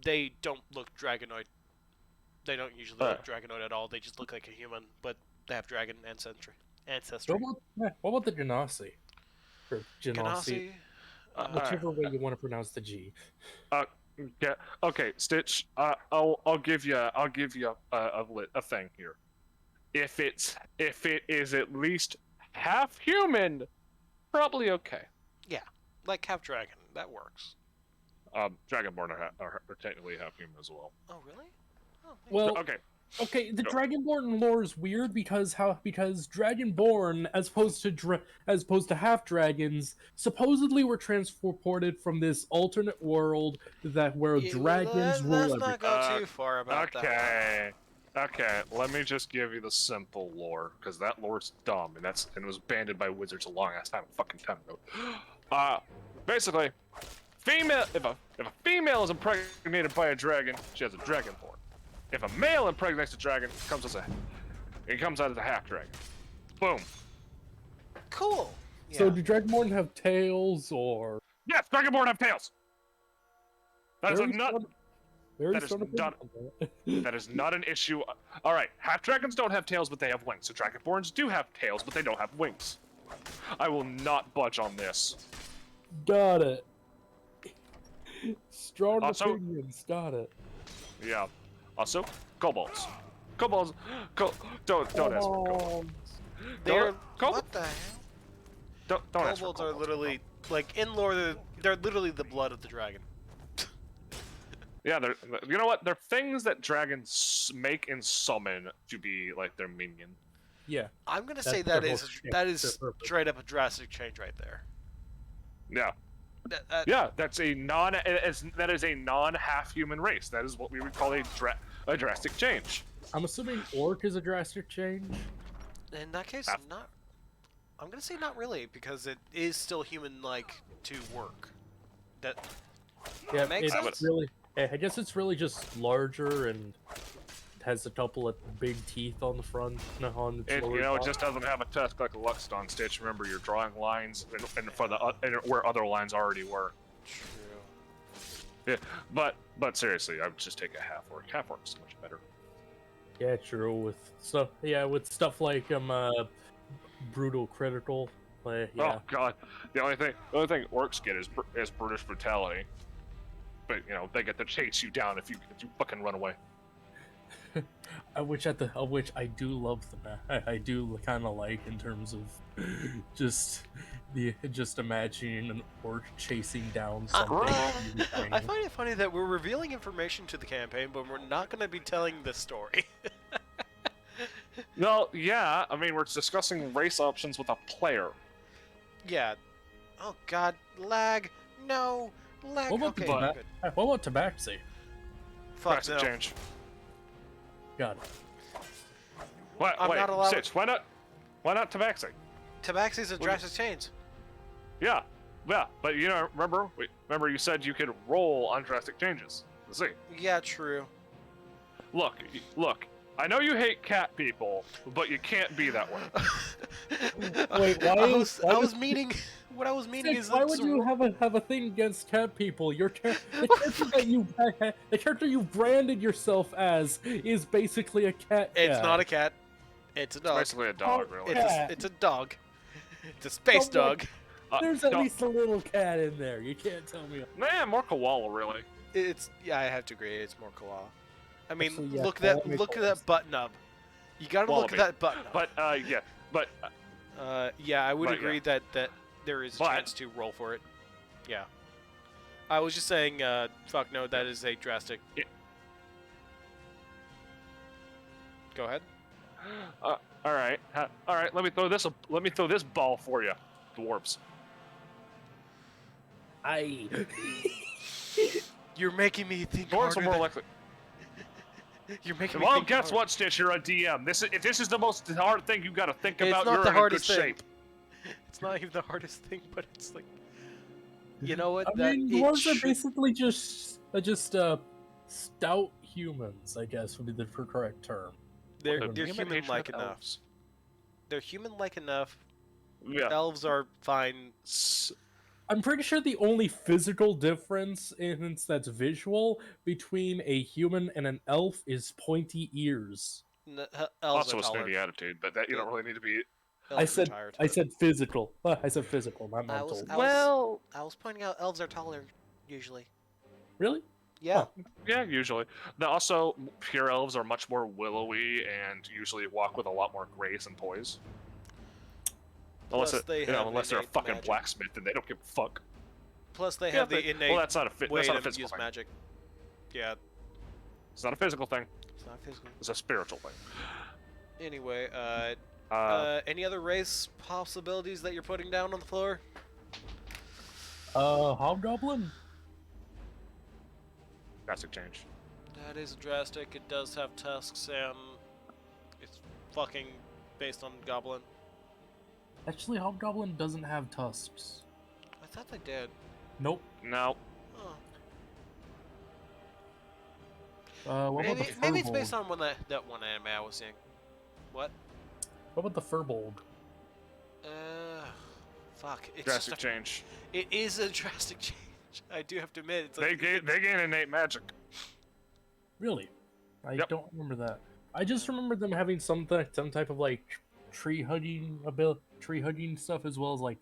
they don't look dragonoid. They don't usually look dragonoid at all. They just look like a human, but they have dragon ancestry. What about the Genasi? Or Genasi, Ganassi. whichever way you want to pronounce the G. Yeah. Okay, Stitch. I'll give you a thing here. If it is at least half human, probably okay. Like half dragon, that works. Dragonborn are technically half human as well. Oh really? Oh, maybe. Well, Okay. the Go. Dragonborn lore is weird because Dragonborn, as opposed to half dragons, supposedly were transported from this alternate world where Yeah, dragons rule let's everything. not go too far about that. Okay. Let me just give you the simple lore, because that lore's dumb, and it was banded by wizards a long ass fucking time ago. Basically, if a female is impregnated by a dragon, she has a dragonborn. If a male impregnates a dragon, it comes out as a half dragon. Boom. Cool. So Yeah. do Dragonborn have tails or? Yes, dragonborn have tails. That is Very not. sort of- very that is sort of not- That is not an issue. All right, half dragons don't have tails, but they have wings. So dragonborns do have tails, but they don't have wings. I will not budge on this. Got it. Strong Also- opinions. Got it. Yeah. Also, kobolds. Kobolds. Don't ask for kobolds. They're Kobold- what the hell? Don't ask for Kobolds are kobolds. literally like in lore. They're literally the blood of the dragon. Yeah, you know what? They're things that dragons make and summon to be like their minion. Yeah. I'm gonna That's say their that is whole shtick, that their is purpose. straight up a drastic change right there. Yeah. Yeah, that is a non half human race. That is what we would call a drastic change. I'm assuming orc is a drastic change. In that case, Half- not. I'm gonna say not really because it is still human-like to work. That Yeah, makes it's sense. really. I guess it's really just larger and has a couple of big teeth on the front. On its It lower jaw. just doesn't have a tusk like a Luxton Stitch. Remember, you're drawing lines and for where other lines already were. True. Yeah, but seriously, I would just take a half orc. Half orc is so much better. Yeah, true. With stuff, with stuff like brutal critical. Yeah. Oh god, the only thing orcs get is brutish brutality. But they get to chase you down if you fucking run away. Which I do love them. I do kind of like in terms of just imagining an orc chasing down something. really tiny. I find it funny that we're revealing information to the campaign, but we're not going to be telling the story. Well, yeah, I mean we're discussing race options with a player. Yeah. Oh God, lag. No, lag. What about Okay, the good. What about Tabaxi? Fuck Drastic no. change. Got it. I'm Wait, not allowed- Stitch, why not Tabaxi? Tabaxi's a drastic change. Yeah, but remember you said you could roll on drastic changes. Let's see. Yeah, true. Look, I know you hate cat people, but you can't be that way. Wait, why I is- was, why I is- was meaning. What I was meaning Six, is why that would you have a thing against cat people? The character you branded yourself as is basically a cat. It's guy. not a cat. It's a dog. Basically a dog, really. It's a dog. It's a space Someone- dog. There's at no, least a little cat in there. You can't tell me. more koala, really. I have to agree. It's more koala. I mean, Actually, yeah, look koala at makes that sense. butt nub. You gotta look at Wallaby. that butt nub. But Yeah, I would but, agree that there is a But- chance to roll for it. Yeah. I was just saying, fuck no, that is a drastic. Yeah. Go ahead. all right. Let me throw this ball for you, dwarves. I. You're making me think Dwarves harder are more than- likely. You're making me Well, think guess hard. what, Stitch? You're a DM. If this is the most hard thing you got to think It's about, not you're the in a good hardest thing. shape. It's not even the hardest thing, but it's like, you know what? I mean, it dwarves are should- basically just stout humans, I guess would be the correct term. they're Human human-like enough. They're human-like enough. Yeah. Elves are fine. I'm pretty sure the only physical difference, since that's visual, between a human and an elf is pointy ears. Elves Also are a taller. snooty attitude, but that you don't really need to be. Elves are tired. I said physical. I said physical, not I was- mental. Well- I was pointing out elves are taller, usually. Really? Yeah. Huh. Yeah, usually. Now, also, pure elves are much more willowy and usually walk with a lot more grace and poise. Plus Unless, they you know, have unless they're a innate fucking magic. blacksmith and they don't give a fuck. Plus, they Yeah, have the but- innate well, that's not a way that's not to a physical use thing. magic. Yeah, It's not a physical thing. it's not physical. It's a spiritual thing. Anyway, any other race possibilities that you're putting down on the floor? Hobgoblin? Drastic change. That is drastic. It does have tusks, and it's fucking based on goblin. Actually, Hobgoblin doesn't have tusks. I thought they did. Nope. No. Oh. What about Maybe, the maybe it's Furbolg? based on that one anime I was seeing. What? What about the Furbolg? Fuck. It's Drastic just a, change. It is a drastic change. I do have to admit, it's like They gain innate magic. Really? I Yep. don't remember that. I just remember them having some type of like tree hugging stuff, as well as like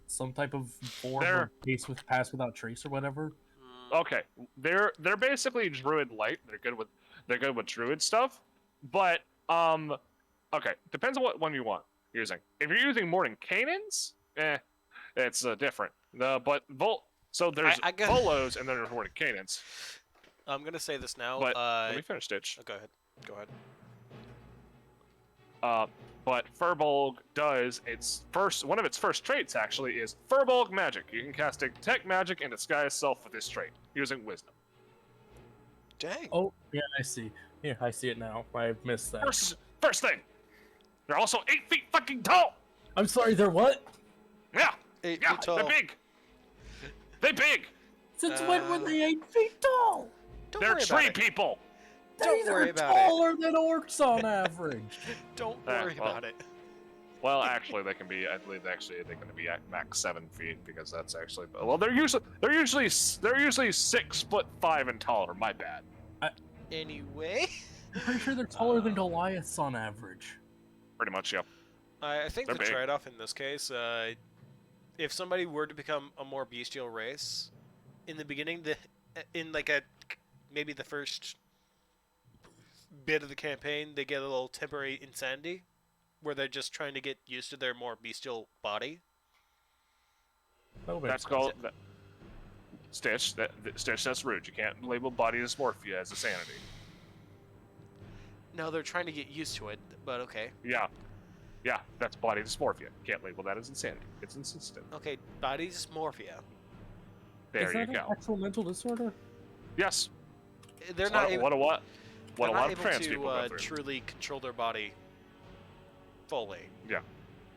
some type of form They're- of pass without trace or whatever. Okay, they're basically druid light. They're good with druid stuff, but okay, depends on what one you want using. If you're using Morning Canaans, it's different. So there's I got- Volos and then there's Morning Canaans. I'm gonna say this now. But let me finish, Stitch. Go ahead. Go ahead. But Furbolg does one of its first traits actually is Furbolg magic. You can cast detect magic and disguise self with this trait using wisdom. Dang. Oh, yeah, I see. Yeah, I see it now. I missed that. First thing, they're also 8 feet fucking tall. I'm sorry, they're what? Yeah, 8 yeah, feet tall. they're big. They're big. Since when were they 8 feet tall? Don't They're worry about tree it. people. Don't They're worry about it. taller than orcs on average. Don't Ah, worry well. about it. Well, actually, they can be. I believe actually they can be at max 7 feet because that's actually. Well, they're usually 6'5" and taller. My bad. Anyway, I'm pretty sure they're taller than Goliaths on average. Pretty much, yeah. I think They're the big. trade-off in this case, if somebody were to become a more bestial race, in the beginning, in like maybe the first bit of the campaign, they get a little temporary insanity, where they're just trying to get used to their more bestial body. That's called Stitch. Stitch. That's rude. You can't label body dysmorphia as a sanity. No, they're trying to get used to it, but okay. Yeah, that's body dysmorphia. You can't label that as insanity. It's insistent. Okay, body dysmorphia. There Is you that an go. actual mental disorder? Yes. They're What not a able, what a they're lot not of able trans people go to through. truly control their body fully.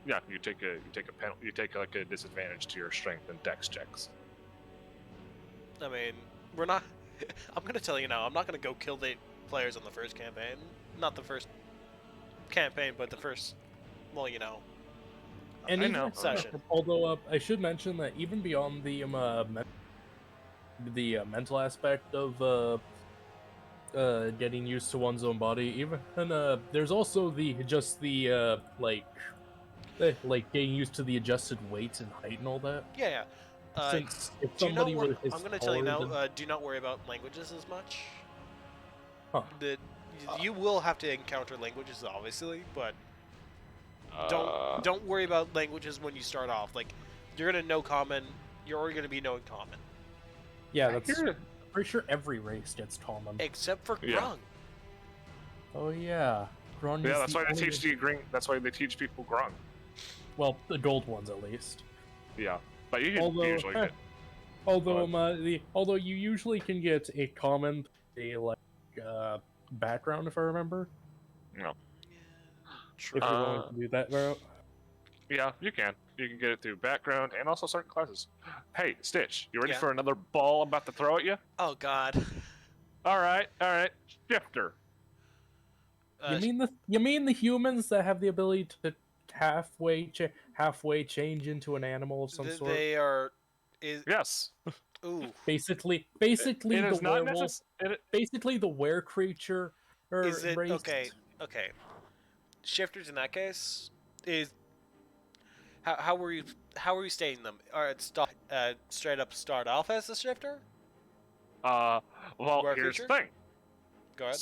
Yeah, you take like a disadvantage to your strength and dex checks. I mean, we're not. I'm gonna tell you now. I'm not gonna go kill the players on the first campaign. Not the first campaign, but the first. Well, you know. And I even know. Session. Although I should mention that even beyond the mental aspect of getting used to one's own body, even there's also the getting used to the adjusted weight and height and all that. Yeah. Since if Do not somebody wor- is I'm gonna tell you taller now. than- Do not worry about languages as much. Huh. You will have to encounter languages, obviously, but Uh, don't worry about languages when you start off. Like, you're gonna know common. You're already gonna be knowing common, yeah, that's Here- I'm pretty sure every race gets common. except for Yeah. Grung. Oh yeah, Grung Yeah, is that's the why they only- teach you green. That's why they teach people grung. Well, the gold ones at least. Yeah, but you can Although, usually get. Although although you usually can get a common background, if I remember, No. True. if you're willing to do that route. Yeah, you can. You can get it through background and also certain classes. Hey, Stitch, you ready Yeah. for another ball I'm about to throw at you? Oh God. All right. Shifter. You mean the humans that have the ability to halfway change into an animal of some sort? They are. Is Yes. ooh. Basically It the is not werewolf, necessary. basically the were creature or Is it race. okay? Okay. Shifters in that case is how were you stating them? Are it straight up start off as a shifter? Well, Were here's the creature? thing. Go ahead.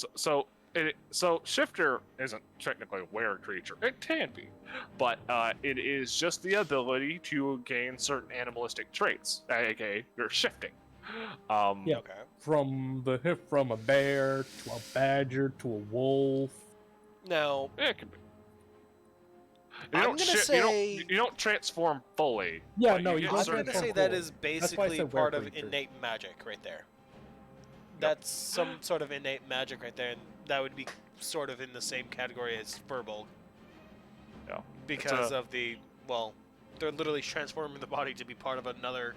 So shifter isn't technically a were creature. It can be, but it is just the ability to gain certain animalistic traits, aka you're shifting. Yeah. Okay. From a bear to a badger to a wolf. Now It can be. I'm gonna say You don't transform fully. Yeah, but no, you you get don't I'm certain gonna say transform that fully. is That's why I basically said part of were-creature. innate magic right there. That's some sort of innate magic right there, and that would be sort of in the same category as Furbolg. Yeah. Because of the well, they're literally transforming the body to be part of another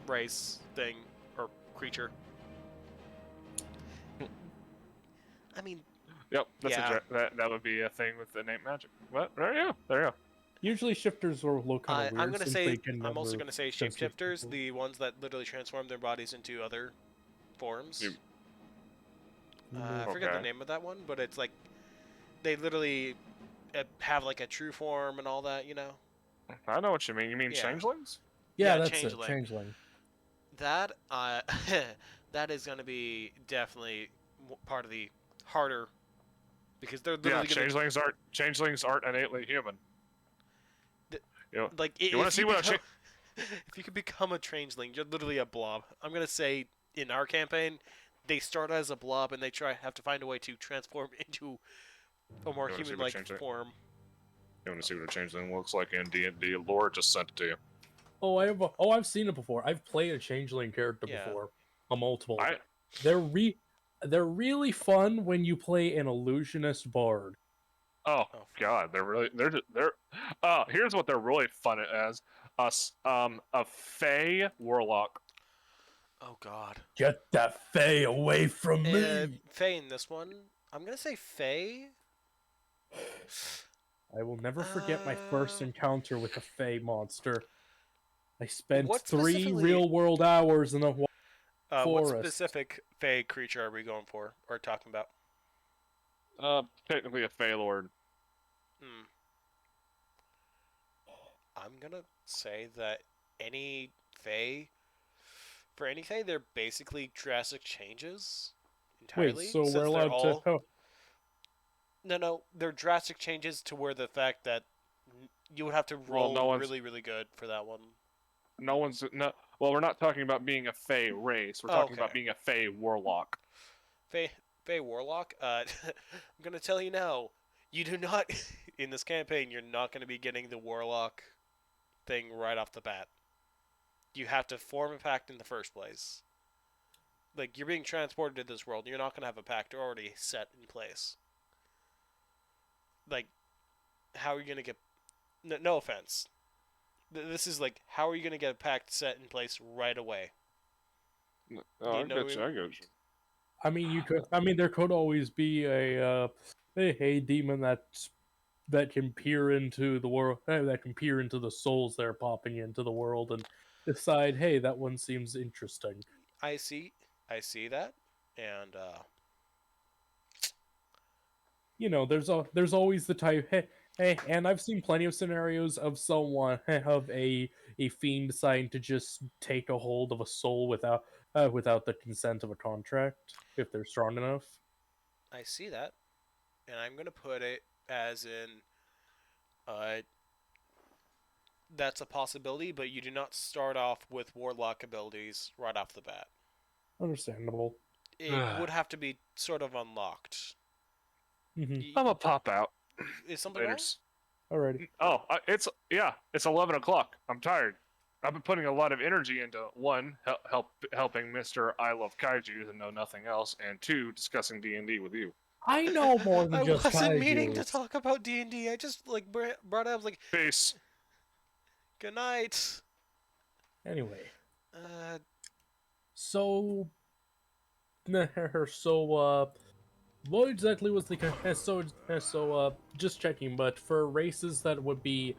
race thing or creature. I mean, Yep, that's yeah. that would be a thing with innate magic. But there you go. There you go. Usually shifters are kind of weird. I'm gonna since say they can I'm also never gonna say transform shapeshifters, people. the ones that literally transform their bodies into other forms. I forget the Okay. name of that one, but it's like they literally have like a true form and all that, you know. I know what you mean. You mean Yeah. changelings? Yeah, Yeah, that's changeling. it. Changeling. That that is gonna be definitely part of the harder because they're Yeah, literally gonna changelings aren't innately human. Th- You know, like you want to see what a if you could become a changeling, you're literally a blob. I'm gonna say in our campaign, they start as a blob and they have to find a way to transform into a more You wanna see what human-like changeling- form. You want to see what a changeling looks like in D&D? Lore just sent it to you. I've seen it before. I've played a changeling character Yeah. before. A multiple. I They're really fun when you play an illusionist bard. oh Oh, god, they're here's what they're really fun as a fey warlock. oh God. Get that Fae away from me! Faye in this one, I'm gonna say Faye. I will never forget my first Uh, encounter with a Fae monster. I spent What 3 specifically? real-world hours in a What forest. specific Fae creature are we going for or talking about? Technically a fey lord. Hmm. I'm gonna say that any Fae, for any Fae, they're basically drastic changes Wait, entirely. so since we're they're allowed all... to... No, they're drastic changes to where the fact that you would have to roll no one's- really, really good for that one. No one's no. Well, we're not talking about being a fey race. We're Oh, talking okay. about being a fey warlock. Fae Warlock, I'm gonna tell you now, you do not, in this campaign, you're not gonna be getting the Warlock thing right off the bat. You have to form a pact in the first place. Like, you're being transported to this world, you're not gonna have a pact already set in place. Like, how are you gonna get... No offense. This is like, how are you gonna get a pact set in place right away? Oh, You I know get you. I get you. I mean, there could always be a demon that can peer into the world, that can peer into the souls that are popping into the world and decide, hey, that one seems interesting. I see that, and You know, there's always the type, and I've seen plenty of scenarios of someone of a fiend deciding to just take a hold of a soul without the consent of a contract if they're strong enough. I see that, and I'm gonna put it as in, uh, that's a possibility, but you do not start off with warlock abilities right off the bat. Understandable. It would have to be sort of unlocked. Hmm. I'm a pop out. Is something wrong? Alrighty. Oh, it's 11 o'clock. I'm tired. I've been putting a lot of energy into one, helping Mr. I Love Kaiju and know nothing else, and two, discussing D&D with you. I know more than I just wasn't meaning to kaijus. talk about D&D. I just like brought it up like, Peace. good night. Anyway, Uh, so, what exactly was the just checking? But for races that would be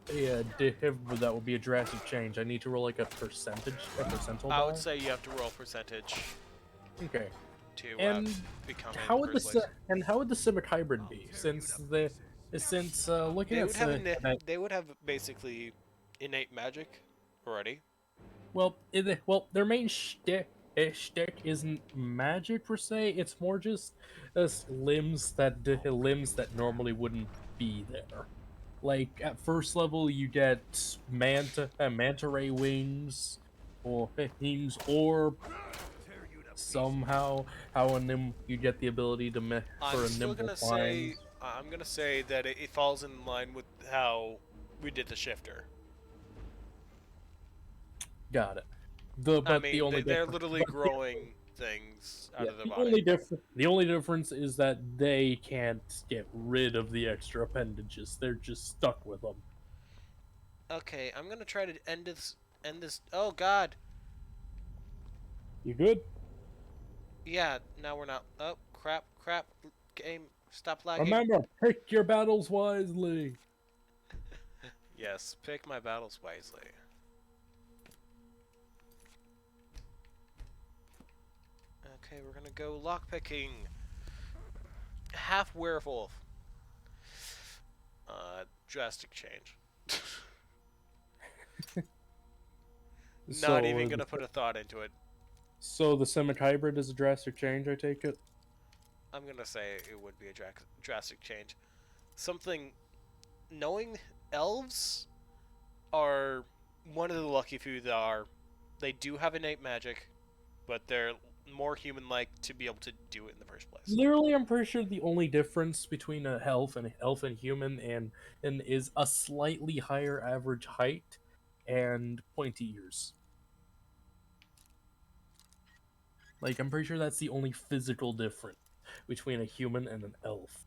that would be a drastic change. I need to roll like a percentile I would die? say you have to roll percentage Okay. to And become in how would first place. how would the Simic hybrid be? Looking They at would have they would have basically innate magic already. their main shtick isn't magic per se. It's more just limbs that normally wouldn't be there. Like at first level, you get manta ray wings, or somehow how you get the ability to for I'm a still nimble gonna say climb. I'm gonna say that it falls in line with how we did the shifter. Got it. I The mean, only they're difference, literally growing things out yeah, of the body. the only difference is that they can't get rid of the extra appendages. They're just stuck with them. Okay, I'm gonna try to end this. End this. Oh God. You good? Yeah. Now we're not. Oh crap! Crap! Game. Stop lagging. Remember, pick your battles wisely. Yes. Pick my battles wisely. Okay, we're gonna go lockpicking. Half werewolf. Drastic change. Not even gonna put a thought into it. So the Simic hybrid is a drastic change, I take it? I'm gonna say it would be a drastic change. Something. Knowing elves are one of the lucky few that are. They do have innate magic, but they're more human-like to be able to do it in the first place. Literally, I'm pretty sure the only difference between a elf and human and is a slightly higher average height and pointy ears. Like, I'm pretty sure that's the only physical difference between a human and an elf.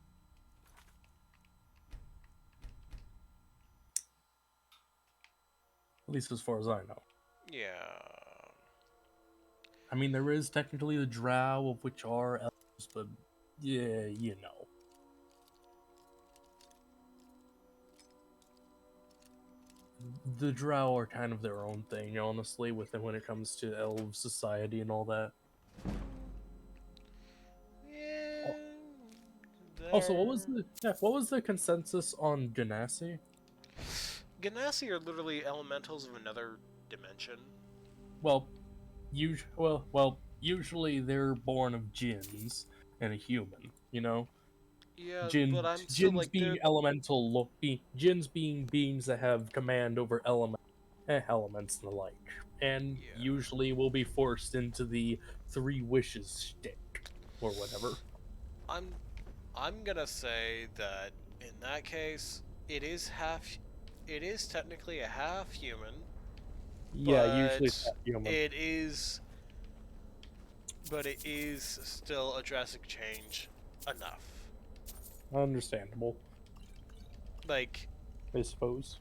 At least as far as I know. Yeah. I mean, there is technically the drow, of which are elves, but yeah, you know. The drow are kind of their own thing, honestly, when it comes to elf society and all that. Yeah. Also, what was the consensus on Genasi? Ganassi are literally elementals of another dimension. Well, usually they're born of jinns and a human, you know? Yeah, but I'm still Jinns like they're jinns being beings that have command over elements and the like, and yeah. usually will be forced into the three wishes shtick or whatever. I'm gonna say that in that case it is technically a half human, Yeah, usually but it's not human. it is still a drastic change enough. Understandable, Like I suppose.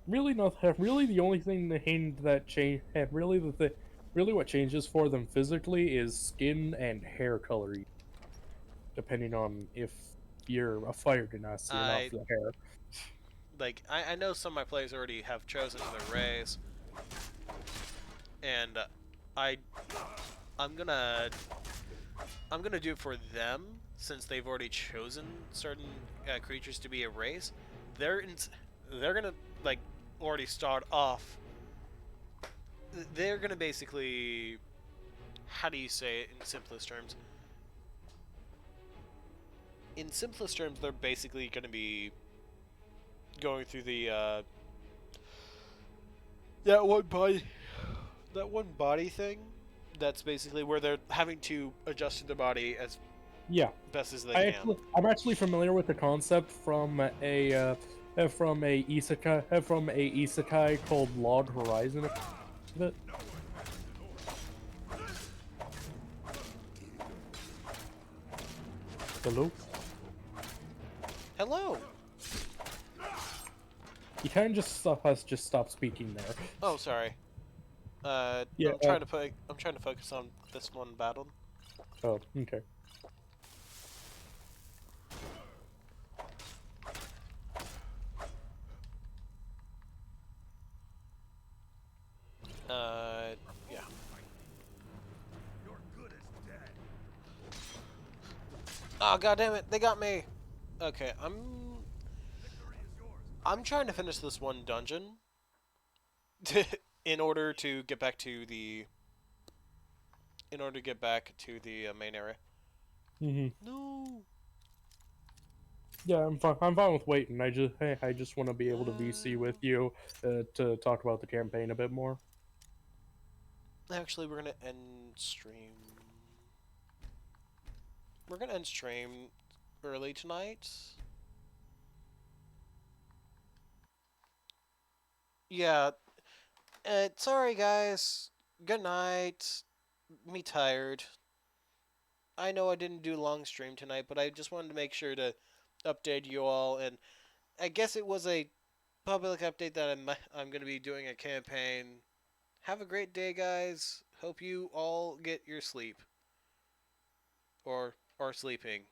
Really, not really. The only thing that change, really what changes for them physically is skin and hair color, depending on if you're a fire dynasty or not I for the hair. I know some of my players already have chosen their race, and I I'm gonna do it for them since they've already chosen certain creatures to be a race. They're gonna like already start off. They're gonna basically, how do you say it in simplest terms? In simplest terms, they're basically gonna be going through the that one body thing. That's basically where they're having to adjust to their body as Yeah, best as they can. I'm actually familiar with the concept from from a isekai called Log Horizon. It. Hello. Hello. You kind of just stop speaking there. Oh, sorry. Yeah. I'm trying to focus on this one battle. Oh, okay. Yeah. Oh, god damn it! They got me. Okay, I'm trying to finish this one dungeon in order to get back to the main area. Hmm. No. Yeah, I'm fine. I'm fine with waiting. I just want to be able to VC with you to talk about the campaign a bit more. Actually, we're gonna end stream. We're gonna end stream early tonight. Yeah. Sorry, guys. Good night. Me tired. I know I didn't do long stream tonight, but I just wanted to make sure to update you all, and I guess it was a public update that I'm going to be doing a campaign. Have a great day, guys. Hope you all get your sleep or are sleeping.